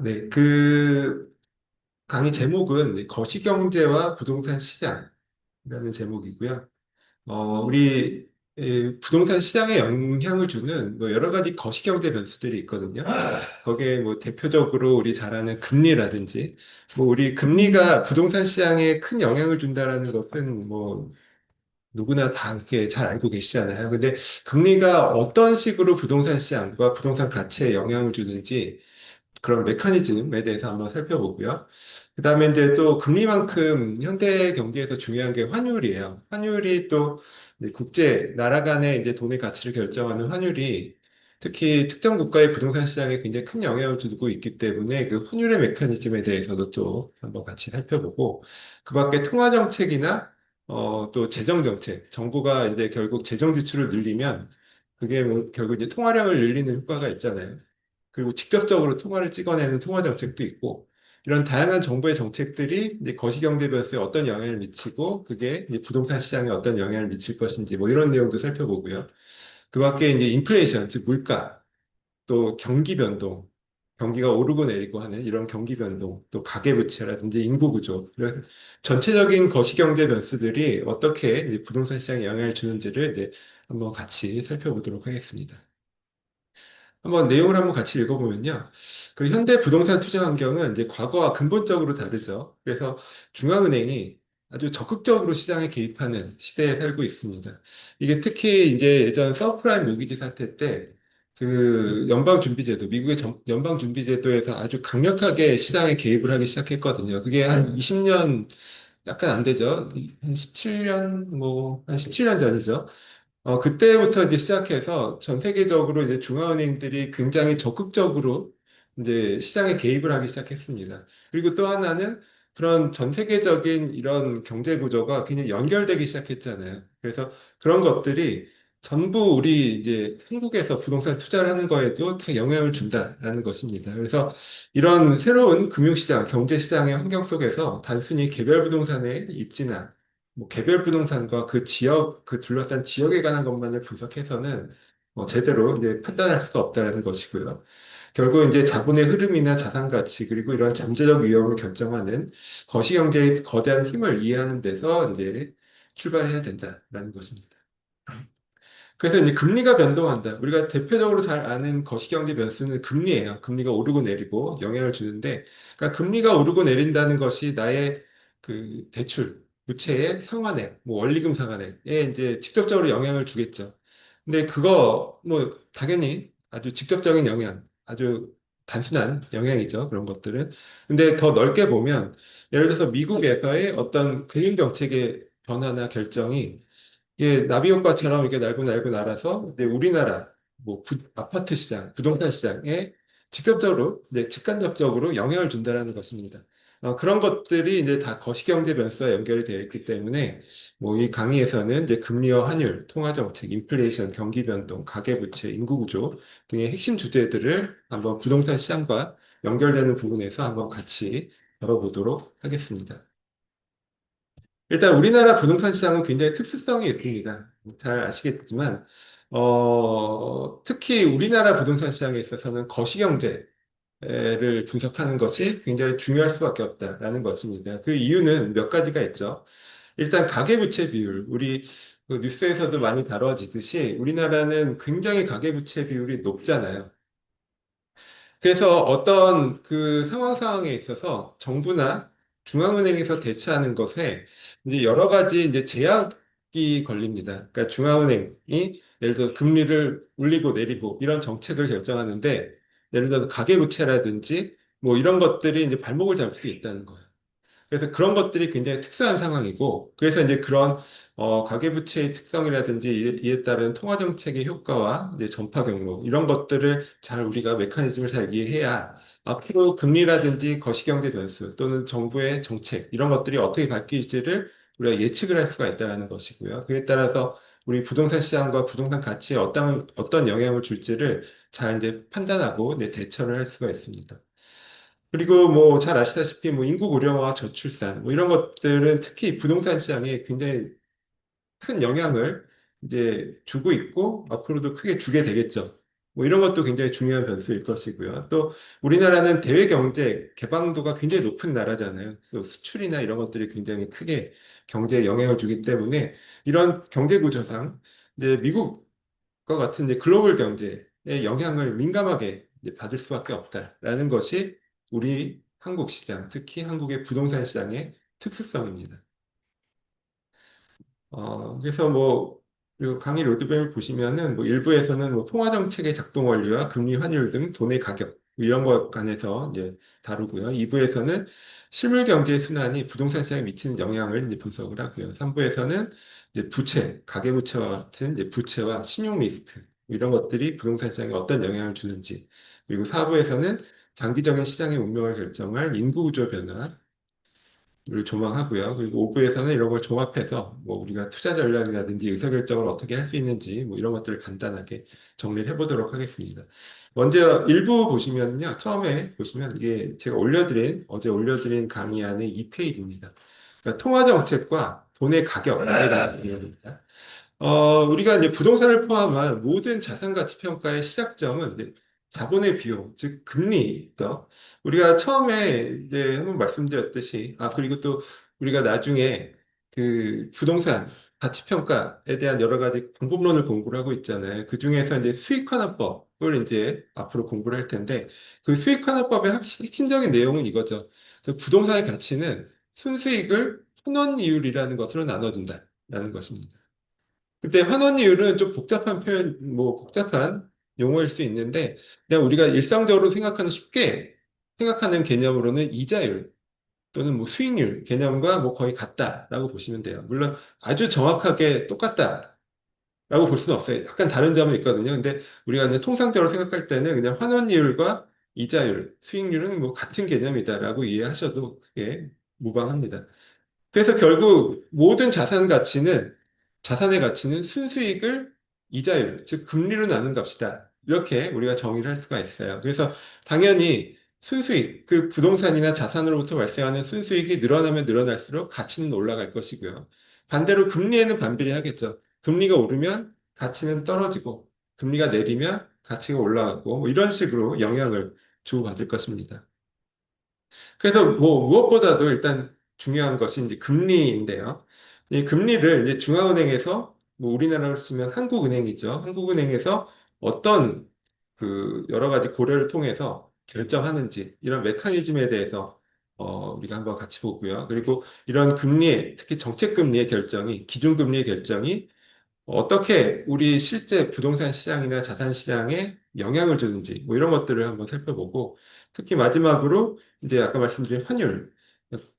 네. 그 강의 제목은 거시경제와 부동산 시장이라는 제목이고요. 우리 부동산 시장에 영향을 주는 뭐 여러 가지 거시경제 변수들이 있거든요. 거기에 뭐 대표적으로 우리 잘 아는 금리라든지, 뭐 우리 금리가 부동산 시장에 큰 영향을 준다라는 것은 뭐 누구나 다 이렇게 잘 알고 계시잖아요. 근데 금리가 어떤 식으로 부동산 시장과 부동산 가치에 영향을 주는지 그런 메커니즘에 대해서 한번 살펴보고요. 그 다음에 이제 또 금리만큼 현대 경제에서 중요한 게 환율이에요. 환율이 또 이제 국제, 나라 간의 이제 돈의 가치를 결정하는 환율이 특히 특정 국가의 부동산 시장에 굉장히 큰 영향을 주고 있기 때문에 그 환율의 메커니즘에 대해서도 또 한번 같이 살펴보고 그 밖에 통화 정책이나 또 재정 정책, 정부가 이제 결국 재정 지출을 늘리면 그게 뭐 결국 이제 통화량을 늘리는 효과가 있잖아요. 그리고 직접적으로 통화를 찍어내는 통화 정책도 있고, 이런 다양한 정부의 정책들이 이제 거시경제 변수에 어떤 영향을 미치고, 그게 이제 부동산 시장에 어떤 영향을 미칠 것인지, 뭐 이런 내용도 살펴보고요. 그 밖에 이제 인플레이션, 즉 물가, 또 경기 변동, 경기가 오르고 내리고 하는 이런 경기 변동, 또 가계부채라든지 인구 구조, 이런 전체적인 거시경제 변수들이 어떻게 이제 부동산 시장에 영향을 주는지를 이제 한번 같이 살펴보도록 하겠습니다. 한번 내용을 한번 같이 읽어보면요. 그 현대 부동산 투자 환경은 이제 과거와 근본적으로 다르죠. 그래서 중앙은행이 아주 적극적으로 시장에 개입하는 시대에 살고 있습니다. 이게 특히 이제 예전 서프라임 모기지 사태 때 그 연방준비제도, 미국의 연방준비제도에서 아주 강력하게 시장에 개입을 하기 시작했거든요. 그게 한 20년 약간 안 되죠. 한 17년, 한 17년 전이죠. 그때부터 이제 시작해서 전 세계적으로 이제 중앙은행들이 굉장히 적극적으로 이제 시장에 개입을 하기 시작했습니다. 그리고 또 하나는 그런 전 세계적인 이런 경제 구조가 굉장히 연결되기 시작했잖아요. 그래서 그런 것들이 전부 우리 이제 한국에서 부동산 투자를 하는 거에도 다 영향을 준다라는 것입니다. 그래서 이런 새로운 금융시장, 경제시장의 환경 속에서 단순히 개별 부동산의 입지나 뭐 개별 부동산과 그 지역, 그 둘러싼 지역에 관한 것만을 분석해서는 제대로 이제 판단할 수가 없다는 것이고요. 결국 이제 자본의 흐름이나 자산 가치 그리고 이런 잠재적 위험을 결정하는 거시경제의 거대한 힘을 이해하는 데서 이제 출발해야 된다라는 것입니다. 그래서 이제 금리가 변동한다. 우리가 대표적으로 잘 아는 거시경제 변수는 금리예요. 금리가 오르고 내리고 영향을 주는데, 그러니까 금리가 오르고 내린다는 것이 나의 그 대출, 부채의 상환액, 뭐 원리금 상환액에 이제 직접적으로 영향을 주겠죠. 근데 그거 뭐 당연히 아주 직접적인 영향, 아주 단순한 영향이죠. 그런 것들은. 근데 더 넓게 보면 예를 들어서 미국에서의 어떤 금융 정책의 변화나 결정이 예, 나비 효과처럼 이게 날고 날고 날아서 이제 우리나라 뭐 아파트 시장, 부동산 시장에 직접적으로 이제 직간접적으로 영향을 준다라는 것입니다. 그런 것들이 이제 다 거시경제 변수와 연결이 되어 있기 때문에 뭐 이 강의에서는 이제 금리와 환율, 통화 정책, 인플레이션, 경기 변동, 가계부채, 인구 구조 등의 핵심 주제들을 한번 부동산 시장과 연결되는 부분에서 한번 같이 다뤄보도록 하겠습니다. 일단 우리나라 부동산 시장은 굉장히 특수성이 있습니다. 잘 아시겠지만, 특히 우리나라 부동산 시장에 있어서는 거시경제를 분석하는 것이 굉장히 중요할 수밖에 없다라는 것입니다. 그 이유는 몇 가지가 있죠. 일단 가계부채 비율, 우리 그 뉴스에서도 많이 다뤄지듯이 우리나라는 굉장히 가계부채 비율이 높잖아요. 그래서 어떤 그 상황에 있어서 정부나 중앙은행에서 대처하는 것에 이제 여러 가지 이제 제약이 걸립니다. 그러니까 중앙은행이 예를 들어 금리를 올리고 내리고 이런 정책을 결정하는데 예를 들어 가계부채라든지 뭐 이런 것들이 이제 발목을 잡을 수 있다는 거예요. 그래서 그런 것들이 굉장히 특수한 상황이고, 그래서 이제 그런 가계부채의 특성이라든지 이에 따른 통화정책의 효과와 이제 전파 경로 이런 것들을 잘 우리가 메커니즘을 잘 이해해야 앞으로 금리라든지 거시경제 변수 또는 정부의 정책 이런 것들이 어떻게 바뀔지를 우리가 예측을 할 수가 있다는 것이고요. 그에 따라서 우리 부동산 시장과 부동산 가치에 어떤 영향을 줄지를 잘 이제 판단하고 이제 대처를 할 수가 있습니다. 그리고 뭐 잘 아시다시피 뭐 인구 고령화 저출산 뭐 이런 것들은 특히 부동산 시장에 굉장히 큰 영향을 이제 주고 있고 앞으로도 크게 주게 되겠죠. 뭐 이런 것도 굉장히 중요한 변수일 것이고요. 또 우리나라는 대외 경제 개방도가 굉장히 높은 나라잖아요. 또 수출이나 이런 것들이 굉장히 크게 경제에 영향을 주기 때문에 이런 경제 구조상 이제 미국과 같은 이제 글로벌 경제의 영향을 민감하게 이제 받을 수밖에 없다라는 것이 우리 한국 시장, 특히 한국의 부동산 시장의 특수성입니다. 그래서 뭐, 그 강의 로드맵을 보시면은, 뭐, 일부에서는 뭐, 통화정책의 작동 원리와 금리 환율 등 돈의 가격, 뭐 이런 것 관해서 이제 다루고요. 2부에서는 실물 경제의 순환이 부동산 시장에 미치는 영향을 이제 분석을 하고요. 3부에서는 이제 부채, 가계부채와 같은 이제 부채와 신용 리스크, 뭐 이런 것들이 부동산 시장에 어떤 영향을 주는지, 그리고 4부에서는 장기적인 시장의 운명을 결정할 인구구조 변화, 를 조망하고요. 그리고 오부에서는 이런 걸 종합해서 뭐 우리가 투자 전략이라든지 의사결정을 어떻게 할 수 있는지 뭐 이런 것들을 간단하게 정리를 해보도록 하겠습니다. 먼저 일부 보시면요. 처음에 보시면 이게 제가 어제 올려드린 강의 안에 2페이지입니다. 그러니까 통화 정책과 돈의 가격에 대한 내용입니다. 우리가 이제 부동산을 포함한 모든 자산 가치 평가의 시작점은 이제 자본의 비용, 즉 금리죠. 우리가 처음에 이제 한번 말씀드렸듯이, 그리고 또 우리가 나중에 그 부동산 가치 평가에 대한 여러 가지 방법론을 공부를 하고 있잖아요. 그 중에서 이제 수익 환원법을 이제 앞으로 공부를 할 텐데, 그 수익 환원법의 핵심적인 내용은 이거죠. 그 부동산의 가치는 순수익을 환원 이율이라는 것으로 나눠준다라는 것입니다. 그때 환원이율은 좀 복잡한 표현, 뭐 복잡한 용어일 수 있는데, 그냥 우리가 일상적으로 생각하는 쉽게 생각하는 개념으로는 이자율 또는 뭐 수익률 개념과 뭐 거의 같다라고 보시면 돼요. 물론 아주 정확하게 똑같다라고 볼 수는 없어요. 약간 다른 점은 있거든요. 근데 우리가 그냥 통상적으로 생각할 때는 그냥 환원이율과 이자율, 수익률은 뭐 같은 개념이다라고 이해하셔도 크게 무방합니다. 그래서 결국 모든 자산의 가치는 순수익을 이자율, 즉 금리로 나눈 값이다. 이렇게 우리가 정의를 할 수가 있어요. 그래서 당연히 순수익, 그 부동산이나 자산으로부터 발생하는 순수익이 늘어나면 늘어날수록 가치는 올라갈 것이고요. 반대로 금리에는 반비례하겠죠. 금리가 오르면 가치는 떨어지고, 금리가 내리면 가치가 올라가고, 뭐 이런 식으로 영향을 주고받을 것입니다. 그래서 뭐 무엇보다도 일단 중요한 것이 이제 금리인데요. 이 금리를 이제 중앙은행에서 뭐 우리나라로 치면 한국은행이죠. 한국은행에서 어떤 그 여러 가지 고려를 통해서 결정하는지 이런 메커니즘에 대해서 우리가 한번 같이 보고요. 그리고 이런 금리의 특히 정책금리의 결정이 기준금리의 결정이 어떻게 우리 실제 부동산 시장이나 자산 시장에 영향을 주는지 뭐 이런 것들을 한번 살펴보고 특히 마지막으로 이제 아까 말씀드린 환율,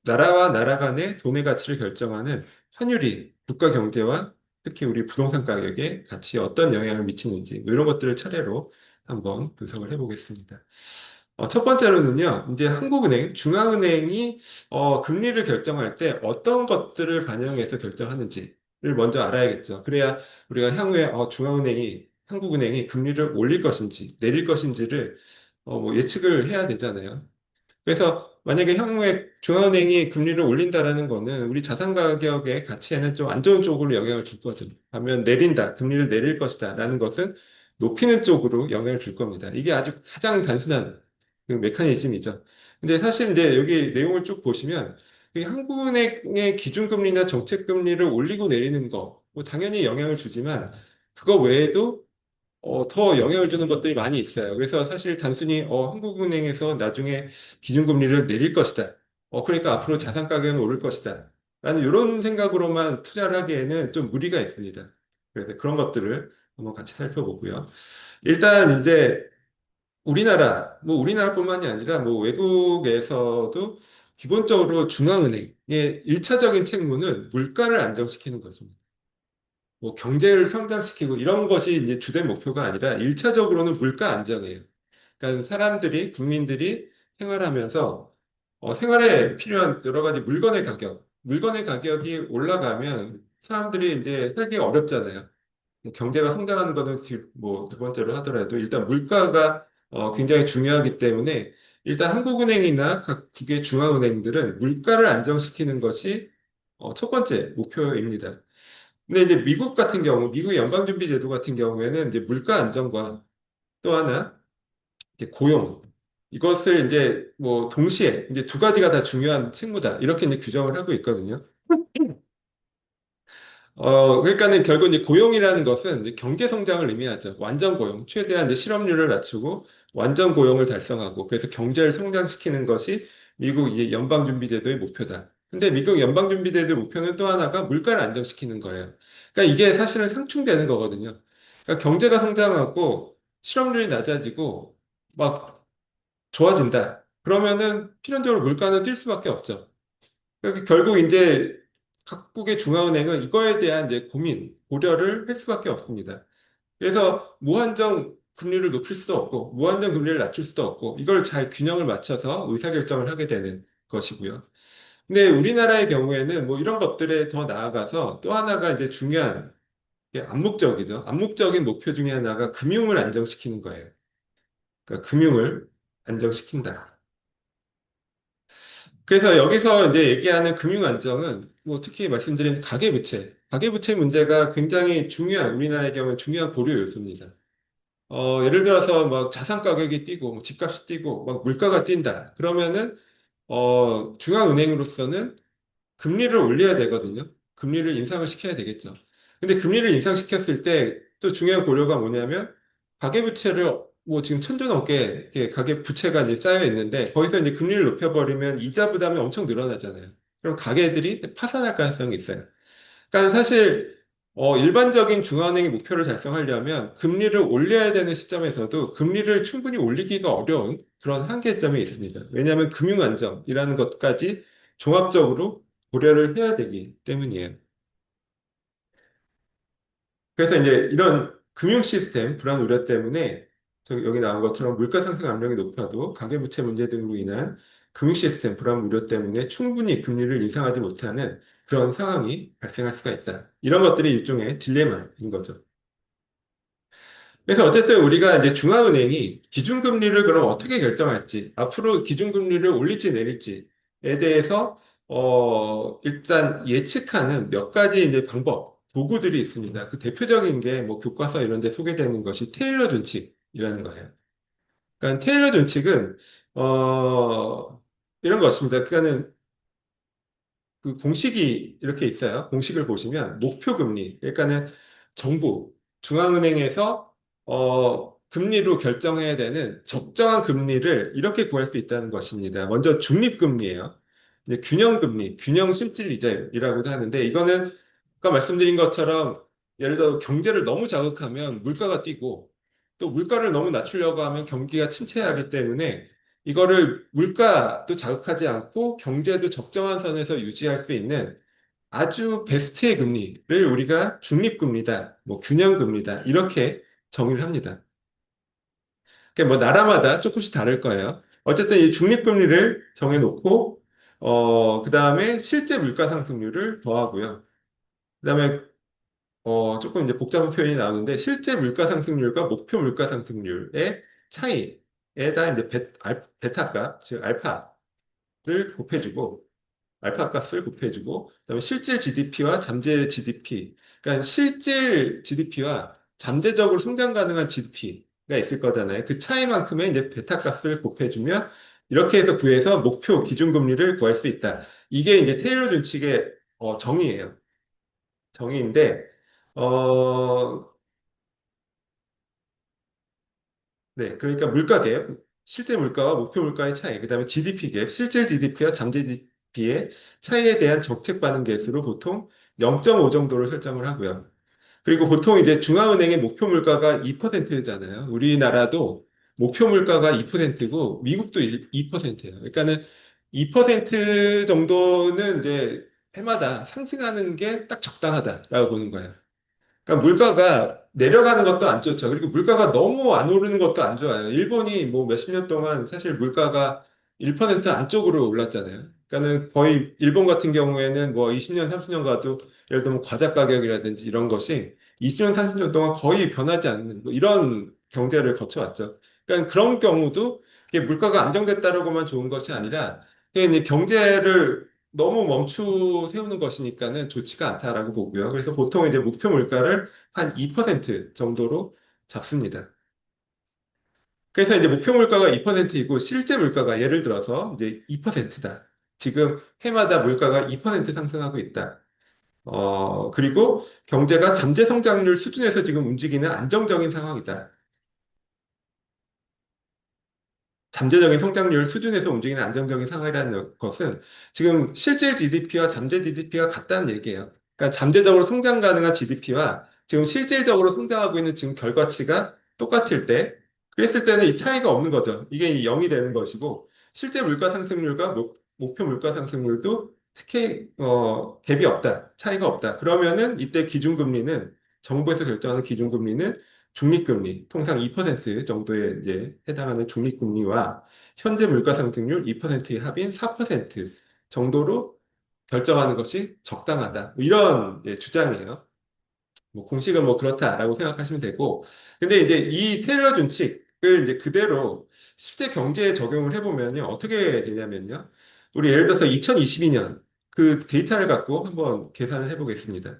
나라와 나라 간의 돈의 가치를 결정하는 환율이 국가 경제와 특히 우리 부동산 가격에 같이 어떤 영향을 미치는지 뭐 이런 것들을 차례로 한번 분석을 해보겠습니다. 첫 번째로는요, 이제 한국은행, 중앙은행이 금리를 결정할 때 어떤 것들을 반영해서 결정하는지를 먼저 알아야겠죠. 그래야 우리가 향후에 한국은행이 금리를 올릴 것인지 내릴 것인지를 뭐 예측을 해야 되잖아요. 그래서 만약에 향후에 중앙은행이 금리를 올린다라는 거는 우리 자산 가격의 가치에는 좀 안 좋은 쪽으로 영향을 줄 거죠. 반면 금리를 내릴 것이다라는 것은 높이는 쪽으로 영향을 줄 겁니다. 이게 아주 가장 단순한 그 메커니즘이죠. 근데 사실 이제 여기 내용을 쭉 보시면 이 한국은행의 기준금리나 정책금리를 올리고 내리는 거, 뭐 당연히 영향을 주지만 그거 외에도 더 영향을 주는 것들이 많이 있어요. 그래서 사실 단순히 한국은행에서 나중에 기준금리를 내릴 것이다. 그러니까 앞으로 자산 가격은 오를 것이다. 라는 이런 생각으로만 투자를 하기에는 좀 무리가 있습니다. 그래서 그런 것들을 한번 같이 살펴보고요. 일단 이제 우리나라뿐만이 아니라 뭐 외국에서도 기본적으로 중앙은행의 일차적인 책무는 물가를 안정시키는 것입니다. 뭐 경제를 성장시키고 이런 것이 이제 주된 목표가 아니라 일차적으로는 물가 안정이에요. 그러니까 국민들이 생활하면서 생활에 필요한 여러 가지 물건의 가격이 올라가면 사람들이 이제 살기 어렵잖아요. 경제가 성장하는 거는 뭐 두 번째로 하더라도 일단 물가가 굉장히 중요하기 때문에 일단 한국은행이나 각 국의 중앙은행들은 물가를 안정시키는 것이 첫 번째 목표입니다. 근데 이제 미국 연방준비제도 같은 경우에는 이제 물가 안정과 또 하나 이제 고용. 이것을 이제 뭐 동시에 이제 두 가지가 다 중요한 책무다. 이렇게 이제 규정을 하고 있거든요. 그러니까는 결국 이제 고용이라는 것은 이제 경제 성장을 의미하죠. 완전 고용, 최대한 이제 실업률을 낮추고 완전 고용을 달성하고 그래서 경제를 성장시키는 것이 미국 이제 연방준비제도의 목표다. 근데 미국 연방준비제도의 목표는 또 하나가 물가를 안정시키는 거예요. 그러니까 이게 사실은 상충되는 거거든요. 그러니까 경제가 성장하고 실업률이 낮아지고 막 좋아진다. 그러면은 필연적으로 물가는 뛸 수밖에 없죠. 그러니까 결국 이제 각국의 중앙은행은 이거에 대한 이제 고민, 고려를 할 수밖에 없습니다. 그래서 무한정 금리를 높일 수도 없고, 무한정 금리를 낮출 수도 없고, 이걸 잘 균형을 맞춰서 의사결정을 하게 되는 것이고요. 근데 우리나라의 경우에는 뭐 이런 것들에 더 나아가서 또 하나가 이제 중요한 게 암묵적이죠. 암묵적인 목표 중에 하나가 금융을 안정시키는 거예요. 그러니까 금융을 안정시킨다. 그래서 여기서 이제 얘기하는 금융 안정은 뭐 특히 말씀드린 가계부채, 가계부채 문제가 굉장히 중요한 우리나라의 경우는 중요한 고려 요소입니다. 예를 들어서 막 자산 가격이 뛰고 뭐 집값이 뛰고 막 물가가 뛴다. 그러면은 중앙은행으로서는 금리를 올려야 되거든요. 금리를 인상을 시켜야 되겠죠. 근데 금리를 인상시켰을 때 또 중요한 고려가 뭐냐면 가계부채를 뭐 지금 천조 넘게 이렇게 가계부채가 이제 쌓여 있는데 거기서 이제 금리를 높여버리면 이자 부담이 엄청 늘어나잖아요. 그럼 가계들이 파산할 가능성이 있어요. 그러니까 사실 일반적인 중앙은행의 목표를 달성하려면 금리를 올려야 되는 시점에서도 금리를 충분히 올리기가 어려운 그런 한계점이 있습니다. 왜냐하면 금융 안정이라는 것까지 종합적으로 고려를 해야 되기 때문이에요. 그래서 이제 이런 금융 시스템 불안 우려 때문에 여기 나온 것처럼 물가 상승 압력이 높아도 가계부채 문제 등으로 인한 금융 시스템 불안 우려 때문에 충분히 금리를 인상하지 못하는 그런 상황이 발생할 수가 있다. 이런 것들이 일종의 딜레마인 거죠. 그래서 어쨌든 우리가 이제 중앙은행이 기준금리를 그럼 어떻게 결정할지, 앞으로 기준금리를 올릴지 내릴지에 대해서 일단 예측하는 몇 가지 이제 방법, 도구들이 있습니다. 그 대표적인 게 뭐 교과서 이런 데 소개되는 것이 테일러 준칙이라는 거예요. 그러니까 테일러 준칙은 이런 것입니다. 그러니까는 그 공식이 이렇게 있어요. 공식을 보시면 목표 금리, 그러니까는 정부, 중앙은행에서 금리로 결정해야 되는 적정한 금리를 이렇게 구할 수 있다는 것입니다. 먼저 중립금리예요. 이제 균형금리, 균형 실질 이자율이라고도 하는데 이거는 아까 말씀드린 것처럼 예를 들어 경제를 너무 자극하면 물가가 뛰고 또 물가를 너무 낮추려고 하면 경기가 침체하기 때문에 이거를 물가도 자극하지 않고 경제도 적정한 선에서 유지할 수 있는 아주 베스트의 금리를 우리가 중립금리다, 뭐 균형금리다 이렇게 정의를 합니다. 그러니까 뭐 나라마다 조금씩 다를 거예요. 어쨌든 이 중립금리를 정해놓고 그다음에 실제 물가 상승률을 더하고요. 그다음에 조금 이제 복잡한 표현이 나오는데 실제 물가 상승률과 목표 물가 상승률의 차이에다 이제 베타값, 즉 알파를 곱해주고 알파 값을 곱해주고 그다음에 실질 GDP와 잠재 GDP, 그러니까 실질 GDP와 잠재적으로 성장 가능한 GDP가 있을 거잖아요. 그 차이만큼의 이제 베타 값을 곱해주면 이렇게 해서 구해서 목표 기준금리를 구할 수 있다. 이게 이제 테일러 준칙의 정의예요. 정의인데 어, 네, 그러니까 물가 갭, 실제 물가와 목표 물가의 차이, 그다음에 GDP 갭, 실질 GDP와 잠재 GDP의 차이에 대한 정책 반응 계수로 보통 0.5 정도를 설정을 하고요. 그리고 보통 이제 중앙은행의 목표 물가가 2%잖아요. 우리나라도 목표 물가가 2%고 미국도 2%예요. 그러니까는 2% 정도는 이제 해마다 상승하는 게 딱 적당하다라고 보는 거예요. 그러니까 물가가 내려가는 것도 안 좋죠. 그리고 물가가 너무 안 오르는 것도 안 좋아요. 일본이 뭐 몇십 년 동안 사실 물가가 1% 안쪽으로 올랐잖아요. 그러니까는 거의 일본 같은 경우에는 뭐 20년, 30년 가도 예를 들면 과자 가격이라든지 이런 것이 20년, 30년 동안 거의 변하지 않는 뭐 이런 경제를 거쳐왔죠. 그러니까 그런 경우도 이게 물가가 안정됐다라고만 좋은 것이 아니라 그냥 이제 경제를 너무 멈추 세우는 것이니까는 좋지가 않다라고 보고요. 그래서 보통 이제 목표 물가를 한 2% 정도로 잡습니다. 그래서 이제 목표 물가가 2%이고 실제 물가가 예를 들어서 이제 2%다. 지금 해마다 물가가 2% 상승하고 있다. 그리고 경제가 잠재 성장률 수준에서 지금 움직이는 안정적인 상황이다. 잠재적인 성장률 수준에서 움직이는 안정적인 상황이라는 것은 지금 실제 GDP와 잠재 GDP가 같다는 얘기예요. 그러니까 잠재적으로 성장 가능한 GDP와 지금 실질적으로 성장하고 있는 지금 결과치가 똑같을 때, 그랬을 때는 이 차이가 없는 거죠. 이게 0이 되는 것이고, 실제 물가 상승률과 목표 물가 상승률도 특히, 갭이 없다. 차이가 없다. 그러면은 이때 기준금리는, 정부에서 결정하는 기준금리는 중립금리, 통상 2% 정도에 이제 해당하는 중립금리와 현재 물가 상승률 2%의 합인 4% 정도로 결정하는 것이 적당하다. 뭐 이런 예, 주장이에요. 뭐 공식은 뭐 그렇다라고 생각하시면 되고, 근데 이제 이 테일러 준칙을 이제 그대로 실제 경제에 적용을 해보면요, 어떻게 되냐면요, 우리 예를 들어서 2022년 그 데이터를 갖고 한번 계산을 해보겠습니다.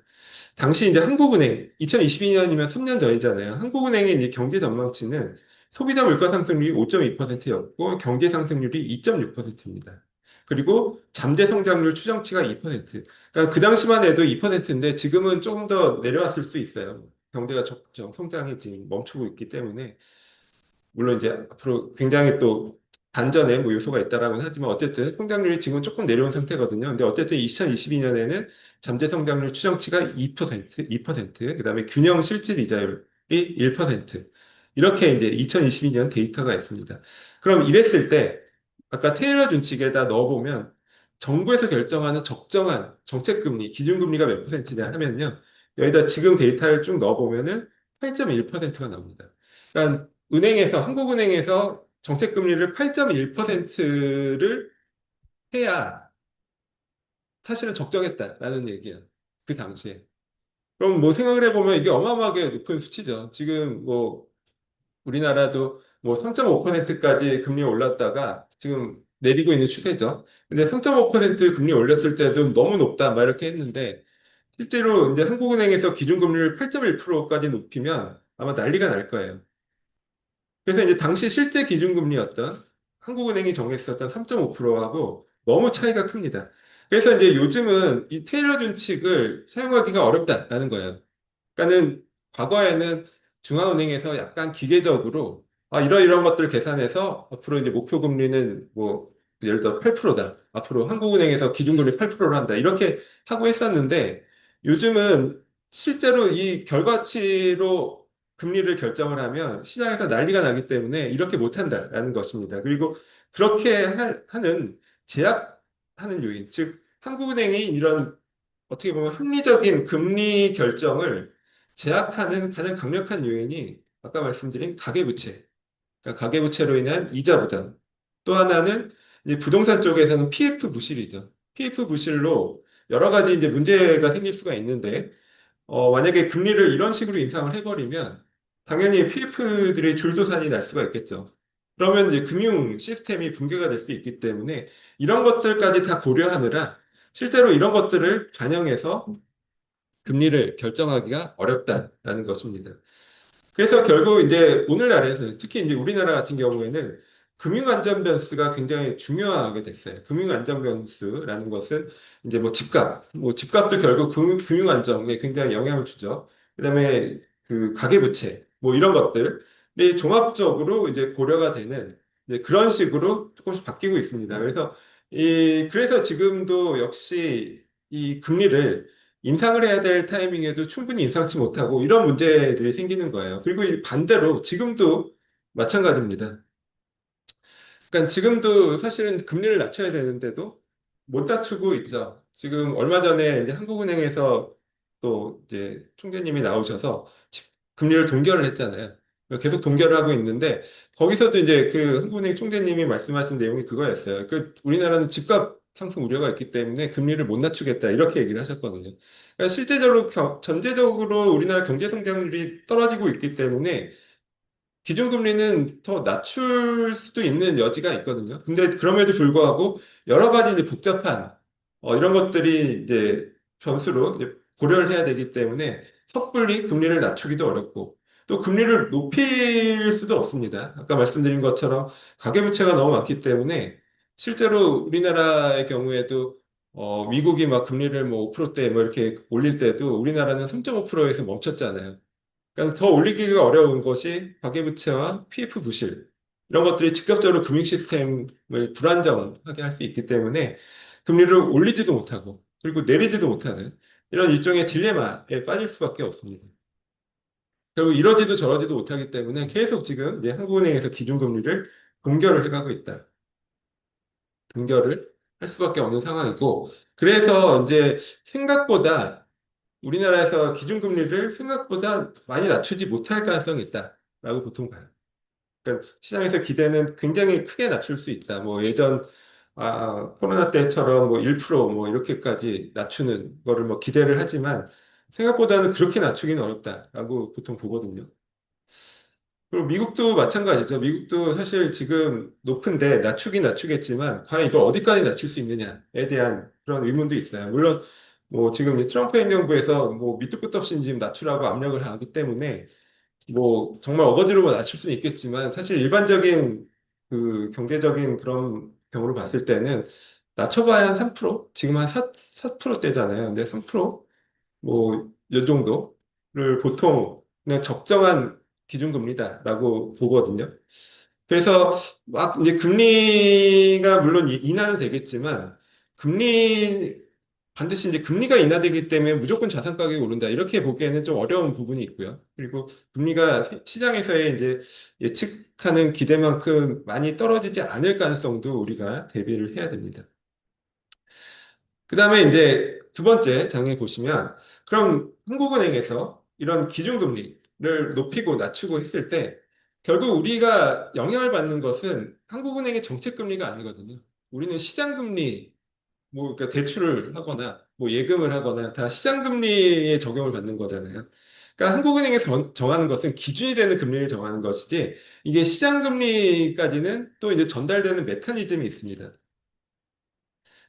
당시 이제 한국은행, 2022년이면 3년 전이잖아요. 한국은행의 이제 경제 전망치는 소비자 물가 상승률이 5.2%였고 경제 상승률이 2.6%입니다. 그리고 잠재 성장률 추정치가 2%. 그러니까 그 당시만 해도 2%인데 지금은 조금 더 내려왔을 수 있어요. 경제가 적정 성장이 지금 멈추고 있기 때문에. 물론 이제 앞으로 굉장히 또 반전의 뭐 요소가 있다라고는 하지만 어쨌든 성장률이 지금 조금 내려온 상태거든요. 근데 어쨌든 2022년에는 잠재 성장률 추정치가 2%, 그다음에 균형 실질 이자율이 1%. 이렇게 이제 2022년 데이터가 있습니다. 그럼 이랬을 때 아까 테일러 준칙에다 넣어보면 정부에서 결정하는 적정한 정책금리, 기준금리가 몇 퍼센트냐 하면요. 여기다 지금 데이터를 쭉 넣어보면은 8.1%가 나옵니다. 그러니까 한국은행에서 정책금리를 8.1%를 해야 사실은 적정했다라는 얘기야. 그 당시에. 그럼 뭐 생각을 해보면 이게 어마어마하게 높은 수치죠. 지금 뭐 우리나라도 뭐 3.5%까지 금리 올랐다가 지금 내리고 있는 추세죠. 근데 3.5% 금리 올렸을 때도 너무 높다, 막 이렇게 했는데 실제로 이제 한국은행에서 기준금리를 8.1%까지 높이면 아마 난리가 날 거예요. 그래서 이제 당시 실제 기준금리였던 한국은행이 정했었던 3.5%하고 너무 차이가 큽니다. 그래서 이제 요즘은 이 테일러 준칙을 사용하기가 어렵다라는 거예요. 그러니까는 과거에는 중앙은행에서 약간 기계적으로 이런 것들을 계산해서 앞으로 이제 목표 금리는 뭐 예를 들어 8%다. 앞으로 한국은행에서 기준금리 8%로 한다. 이렇게 하고 했었는데 요즘은 실제로 이 결과치로 금리를 결정을 하면 시장에서 난리가 나기 때문에 이렇게 못한다라는 것입니다. 그리고 그렇게 하는 제약하는 요인, 즉 한국은행이 이런 어떻게 보면 합리적인 금리 결정을 제약하는 가장 강력한 요인이 아까 말씀드린 가계부채, 그러니까 가계부채로 인한 이자 부담. 또 하나는 이제 부동산 쪽에서는 PF 부실이죠. PF 부실로 여러 가지 이제 문제가 생길 수가 있는데 만약에 금리를 이런 식으로 인상을 해버리면 당연히 PF들의 줄도산이 날 수가 있겠죠. 그러면 이제 금융 시스템이 붕괴가 될 수 있기 때문에 이런 것들까지 다 고려하느라 실제로 이런 것들을 반영해서 금리를 결정하기가 어렵다라는 것입니다. 그래서 결국 이제 오늘날에서 특히 이제 우리나라 같은 경우에는 금융안전변수가 굉장히 중요하게 됐어요. 금융안전변수라는 것은 이제 뭐 집값도 결국 금융안정에 굉장히 영향을 주죠. 그다음에 그 가계부채, 뭐 이런 것들이 종합적으로 이제 고려가 되는 이제 그런 식으로 조금씩 바뀌고 있습니다. 그래서 지금도 역시 이 금리를 인상을 해야 될 타이밍에도 충분히 인상치 못하고 이런 문제들이 생기는 거예요. 그리고 이 반대로 지금도 마찬가지입니다. 그러니까 지금도 사실은 금리를 낮춰야 되는데도 못 낮추고 있죠. 지금 얼마 전에 이제 한국은행에서 또 이제 총재님이 나오셔서 금리를 동결을 했잖아요. 계속 동결을 하고 있는데 거기서도 이제 그 한국은행 총재님이 말씀하신 내용이 그거였어요. 그 우리나라는 집값 상승 우려가 있기 때문에 금리를 못 낮추겠다 이렇게 얘기를 하셨거든요. 그러니까 실제적으로 전제적으로 우리나라 경제 성장률이 떨어지고 있기 때문에 기준금리는 더 낮출 수도 있는 여지가 있거든요. 근데 그럼에도 불구하고 여러 가지 이제 복잡한 이런 것들이 이제 변수로 이제 고려를 해야 되기 때문에 섣불리 금리를 낮추기도 어렵고 또 금리를 높일 수도 없습니다. 아까 말씀드린 것처럼 가계부채가 너무 많기 때문에 실제로 우리나라의 경우에도 미국이 막 금리를 뭐 5%대 뭐 이렇게 올릴 때도 우리나라는 3.5%에서 멈췄잖아요. 그러니까 더 올리기가 어려운 것이 가계부채와 PF 부실 이런 것들이 직접적으로 금융 시스템을 불안정하게 할 수 있기 때문에 금리를 올리지도 못하고 그리고 내리지도 못하는 이런 일종의 딜레마에 빠질 수밖에 없습니다. 결국 이러지도 저러지도 못하기 때문에 계속 지금 이제 한국은행에서 기준금리를 동결을 해가고 있다. 동결을 할 수밖에 없는 상황이고 그래서 이제 생각보다 우리나라에서 기준금리를 생각보다 많이 낮추지 못할 가능성이 있다라고 보통 봐요. 그러니까 시장에서 기대는 굉장히 크게 낮출 수 있다. 뭐 예전 코로나 때처럼 뭐 1%뭐 이렇게까지 낮추는 거를 뭐 기대를 하지만 생각보다는 그렇게 낮추기는 어렵다라고 보통 보거든요. 그리고 미국도 마찬가지죠. 미국도 사실 지금 높은데 낮추긴 낮추겠지만 과연 이걸 어디까지 낮출 수 있느냐에 대한 그런 의문도 있어요. 물론 뭐 지금 이 트럼프 행정부에서 뭐 밑도 끝도 없이 지금 낮추라고 압력을 하기 때문에 뭐 정말 어거지로 낮출 수는 있겠지만 사실 일반적인 그 경제적인 그런 경우를 봤을 때는 낮춰봐야 한 3%? 지금 한 4%대잖아요. 근데 3%? 뭐, 이 정도를 보통 그냥 적정한 기준금리다라고 보거든요. 그래서 막 이제 금리가 물론 인하는 되겠지만 금리 반드시 이제 금리가 인하되기 때문에 무조건 자산 가격이 오른다 이렇게 보기에는 좀 어려운 부분이 있고요. 그리고 금리가 시장에서의 이제 예측하는 기대만큼 많이 떨어지지 않을 가능성도 우리가 대비를 해야 됩니다. 그 다음에 이제 두 번째 장에 보시면, 그럼 한국은행에서 이런 기준금리를 높이고 낮추고 했을 때, 결국 우리가 영향을 받는 것은 한국은행의 정책금리가 아니거든요. 우리는 시장금리, 뭐, 그러니까 대출을 하거나, 뭐, 예금을 하거나, 다 시장금리에 적용을 받는 거잖아요. 그러니까 한국은행에서 정하는 것은 기준이 되는 금리를 정하는 것이지, 이게 시장금리까지는 또 이제 전달되는 메커니즘이 있습니다.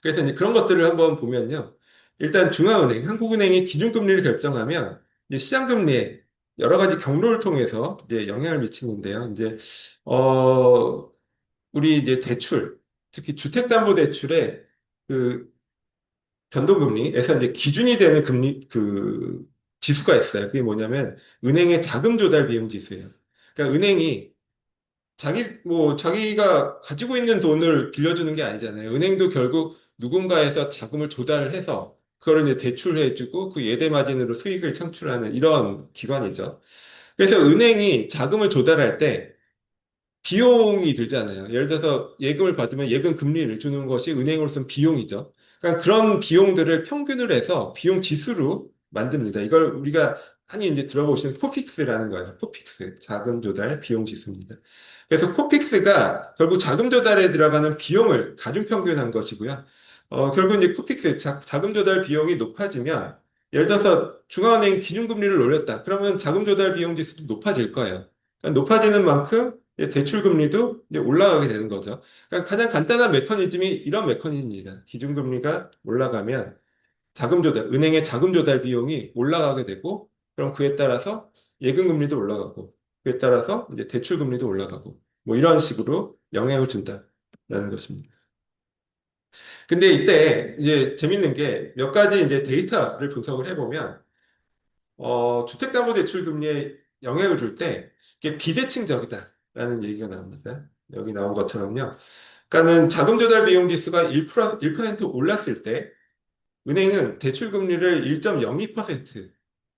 그래서 이제 그런 것들을 한번 보면요. 일단 중앙은행, 한국은행이 기준금리를 결정하면 이제 시장금리에 여러 가지 경로를 통해서 이제 영향을 미치는데요. 이제 우리 이제 대출, 특히 주택담보대출의 그 변동금리에서 이제 기준이 되는 금리 그 지수가 있어요. 그게 뭐냐면 은행의 자금 조달 비용 지수예요. 그러니까 은행이 자기가 가지고 있는 돈을 빌려주는 게 아니잖아요. 은행도 결국 누군가에서 자금을 조달을 해서 그걸 이제 대출해주고 그 예대 마진으로 수익을 창출하는 이런 기관이죠. 그래서 은행이 자금을 조달할 때 비용이 들잖아요. 예를 들어서 예금을 받으면 예금 금리를 주는 것이 은행으로서는 비용이죠. 그러니까 그런 비용들을 평균을 해서 비용 지수로 만듭니다. 이걸 우리가 많이 이제 들어보시는 코픽스라는 거예요. 코픽스, 자금 조달 비용 지수입니다. 그래서 코픽스가 결국 자금 조달에 들어가는 비용을 가중 평균한 것이고요. 결국 이제 코픽스, 자금 조달 비용이 높아지면 예를 들어서 중앙은행이 기준금리를 올렸다. 그러면 자금 조달 비용 지수도 높아질 거예요. 그러니까 높아지는 만큼 대출 금리도 이제 올라가게 되는 거죠. 그러니까 가장 간단한 메커니즘이 이런 메커니즘입니다. 기준금리가 올라가면 자금 조달, 은행의 자금 조달 비용이 올라가게 되고, 그럼 그에 따라서 예금 금리도 올라가고, 그에 따라서 이제 대출 금리도 올라가고, 뭐 이런 식으로 영향을 준다라는 것입니다. 근데 이때 이제 재밌는 게 몇 가지 이제 데이터를 분석을 해보면, 주택담보대출 금리에 영향을 줄 때, 이게 비대칭적이다라는 얘기가 나옵니다. 여기 나온 것처럼요. 그러니까는 자금 조달 비용 지수가 1% 올랐을 때, 은행은 대출 금리를 1.02%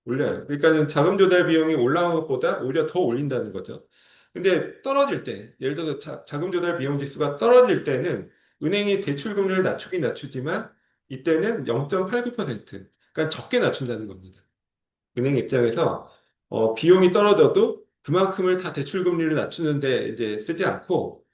올려요. 그러니까는 자금 조달 비용이 올라온 것보다 오히려 더 올린다는 거죠. 근데 떨어질 때, 예를 들어서 자금 조달 비용 지수가 떨어질 때는 은행이 대출 금리를 낮추긴 낮추지만 이때는 0.89%, 그러니까 적게 낮춘다는 겁니다. 은행 입장에서 비용이 떨어져도 그만큼을 다 대출 금리를 낮추는데 이제 쓰지 않고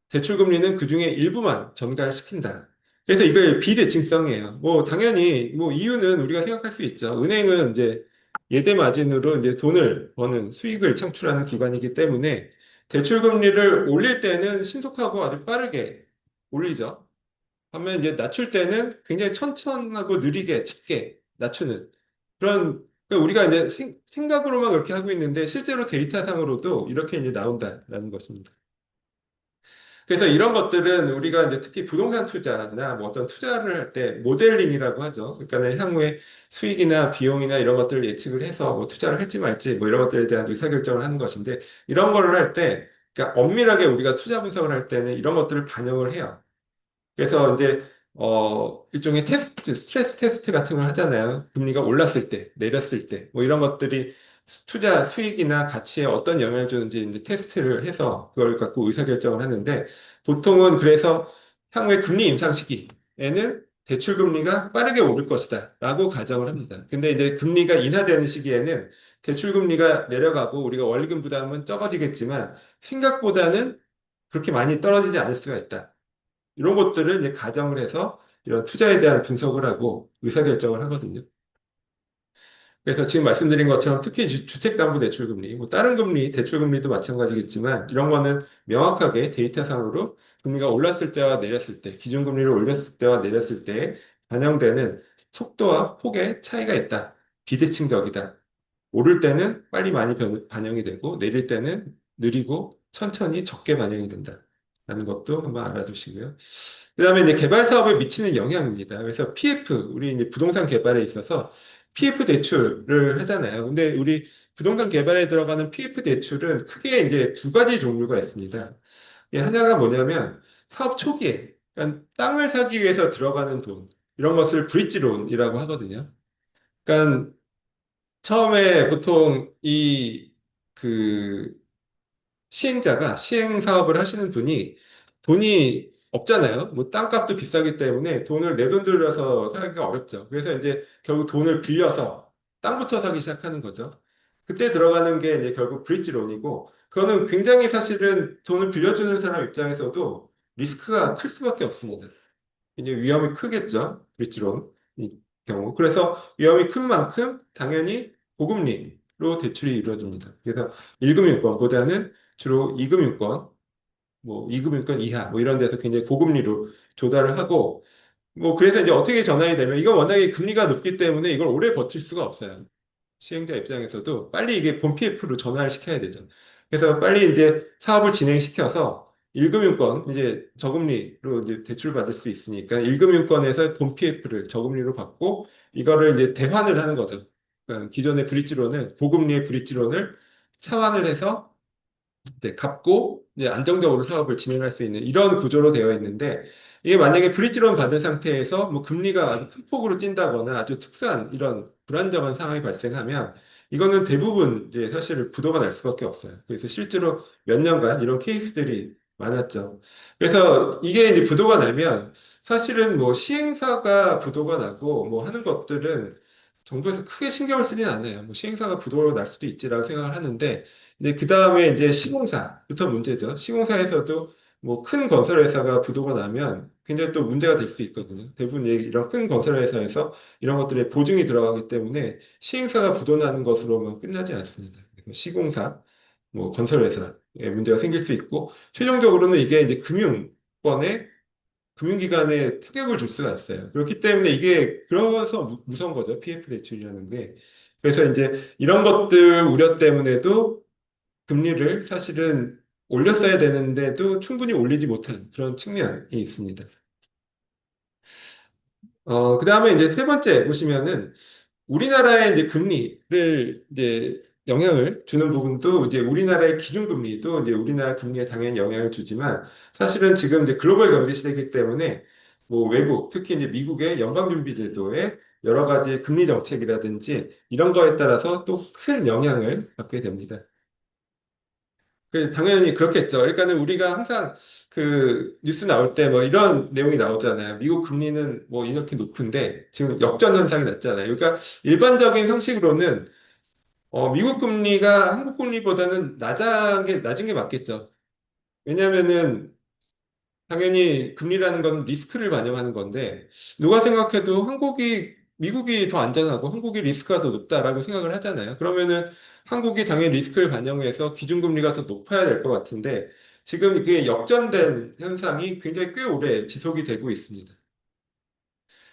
대출 금리는 그중에 일부만 전가시킨다. 그래서 이걸 비대칭성이에요. 뭐 당연히 뭐 이유는 우리가 생각할 수 있죠. 은행은 이제 예대 마진으로 이제 돈을 버는 수익을 창출하는 기관이기 때문에 대출 금리를 올릴 때는 신속하고 아주 빠르게 올리죠. 반면 이제 낮출 때는 굉장히 천천하고 느리게 작게 낮추는 그런 그러니까 우리가 이제 생각으로만 그렇게 하고 있는데 실제로 데이터상으로도 이렇게 이제 나온다라는 것입니다. 그래서 이런 것들은 우리가 이제 특히 부동산 투자나 뭐 어떤 투자를 할 때 모델링이라고 하죠. 그러니까 향후에 수익이나 비용이나 이런 것들을 예측을 해서 뭐 투자를 할지 말지 뭐 이런 것들에 대한 의사결정을 하는 것인데 이런 거를 할 때, 그러니까 엄밀하게 우리가 투자 분석을 할 때는 이런 것들을 반영을 해요. 그래서 이제 일종의 테스트, 스트레스 테스트 같은 걸 하잖아요. 금리가 올랐을 때, 내렸을 때, 뭐 이런 것들이 투자 수익이나 가치에 어떤 영향을 주는지 이제 테스트를 해서 그걸 갖고 의사결정을 하는데 보통은 그래서 향후에 금리 인상 시기에는 대출 금리가 빠르게 오를 것이다 라고 가정을 합니다. 근데 이제 금리가 인하되는 시기에는 대출 금리가 내려가고 우리가 원리금 부담은 적어지겠지만 생각보다는 그렇게 많이 떨어지지 않을 수가 있다. 이런 것들을 이제 가정을 해서 이런 투자에 대한 분석을 하고 의사결정을 하거든요. 그래서 지금 말씀드린 것처럼 특히 주택담보대출금리, 뭐 다른 금리, 대출금리도 마찬가지겠지만 이런 거는 명확하게 데이터상으로 금리가 올랐을 때와 내렸을 때, 기준금리를 올렸을 때와 내렸을 때 반영되는 속도와 폭의 차이가 있다. 비대칭적이다. 오를 때는 빨리 많이 반영이 되고 내릴 때는 느리고 천천히 적게 반영이 된다. 라는 것도 한번 알아두시고요. 그다음에 이제 개발 사업에 미치는 영향입니다. 그래서 PF, 우리 이제 부동산 개발에 있어서 PF 대출을 하잖아요. 근데 우리 부동산 개발에 들어가는 PF 대출은 크게 이제 두 가지 종류가 있습니다. 하나가 뭐냐면 사업 초기에, 그러니까 땅을 사기 위해서 들어가는 돈, 이런 것을 브릿지론이라고 하거든요. 그러니까 처음에 보통 그 시행자가 시행 사업을 하시는 분이 돈이 없잖아요. 뭐 땅값도 비싸기 때문에 돈을 내 돈 들여서 사기가 어렵죠. 그래서 이제 결국 돈을 빌려서 땅부터 사기 시작하는 거죠. 그때 들어가는 게 이제 결국 브릿지 론이고 그거는 굉장히 사실은 돈을 빌려주는 사람 입장에서도 리스크가 클 수밖에 없습니다. 이제 위험이 크겠죠. 브릿지론 이 경우. 그래서 위험이 큰 만큼 당연히 고금리로 대출이 이루어집니다. 그래서 1금융권보다는 주로 2금융권, 뭐 2금융권 이하 뭐 이런 데서 굉장히 고금리로 조달을 하고 뭐 그래서 이제 어떻게 전환이 되면 이건 워낙에 금리가 높기 때문에 이걸 오래 버틸 수가 없어요. 시행자 입장에서도 빨리 이게 본 PF로 전환을 시켜야 되죠. 그래서 빨리 이제 사업을 진행시켜서 1금융권 이제 저금리로 이제 대출 받을 수 있으니까 1금융권에서 본 PF를 저금리로 받고 이거를 이제 대환을 하는 거죠. 그러니까 기존의 브릿지로는 고금리의 브릿지론을 차환을 해서 네, 갚고 이제 안정적으로 사업을 진행할 수 있는 이런 구조로 되어 있는데 이게 만약에 브릿지론 받은 상태에서 뭐 금리가 아주 큰 폭으로 뛴다거나 아주 특수한 이런 불안정한 상황이 발생하면 이거는 대부분 이제 사실 부도가 날 수밖에 없어요. 그래서 실제로 몇 년간 이런 케이스들이 많았죠. 그래서 이게 이제 부도가 나면 사실은 뭐 시행사가 부도가 나고 뭐 하는 것들은 정부에서 크게 신경을 쓰진 않아요. 뭐 시행사가 부도로 날 수도 있지라고 생각을 하는데 이제 그 다음에 이제 시공사부터 문제죠. 시공사에서도 뭐 큰 건설회사가 부도가 나면 굉장히 또 문제가 될 수 있거든요. 대부분 이런 큰 건설회사에서 이런 것들에 보증이 들어가기 때문에 시행사가 부도 나는 것으로만 끝나지 않습니다. 그래서 시공사, 뭐 건설회사에 문제가 생길 수 있고 최종적으로는 이게 이제 금융기관에 타격을 줄 수가 있어요. 그렇기 때문에 이게 그래서 무서운 거죠. PF 대출이라는 게. 그래서 이제 이런 것들 우려 때문에도 금리를 사실은 올렸어야 되는데도 충분히 올리지 못한 그런 측면이 있습니다. 그 다음에 이제 세 번째 보시면은 우리나라의 이제 금리를 이제 영향을 주는 부분도 이제 우리나라의 기준금리도 이제 우리나라 금리에 당연히 영향을 주지만 사실은 지금 이제 글로벌 경제 시대이기 때문에 뭐 외국, 특히 이제 미국의 연방준비제도의 여러 가지 금리 정책이라든지 이런 거에 따라서 또 큰 영향을 받게 됩니다. 당연히 그렇겠죠. 그러니까는 우리가 항상 그 뉴스 나올 때 뭐 이런 내용이 나오잖아요. 미국 금리는 뭐 이렇게 높은데 지금 역전 현상이 났잖아요. 그러니까 일반적인 상식으로는 미국 금리가 한국 금리보다는 낮은 게 맞겠죠. 왜냐하면은 당연히 금리라는 건 리스크를 반영하는 건데 누가 생각해도 미국이 더 안전하고 한국이 리스크가 더 높다라고 생각을 하잖아요. 그러면은 한국이 당연히 리스크를 반영해서 기준금리가 더 높아야 될 것 같은데 지금 이게 역전된 현상이 굉장히 꽤 오래 지속이 되고 있습니다.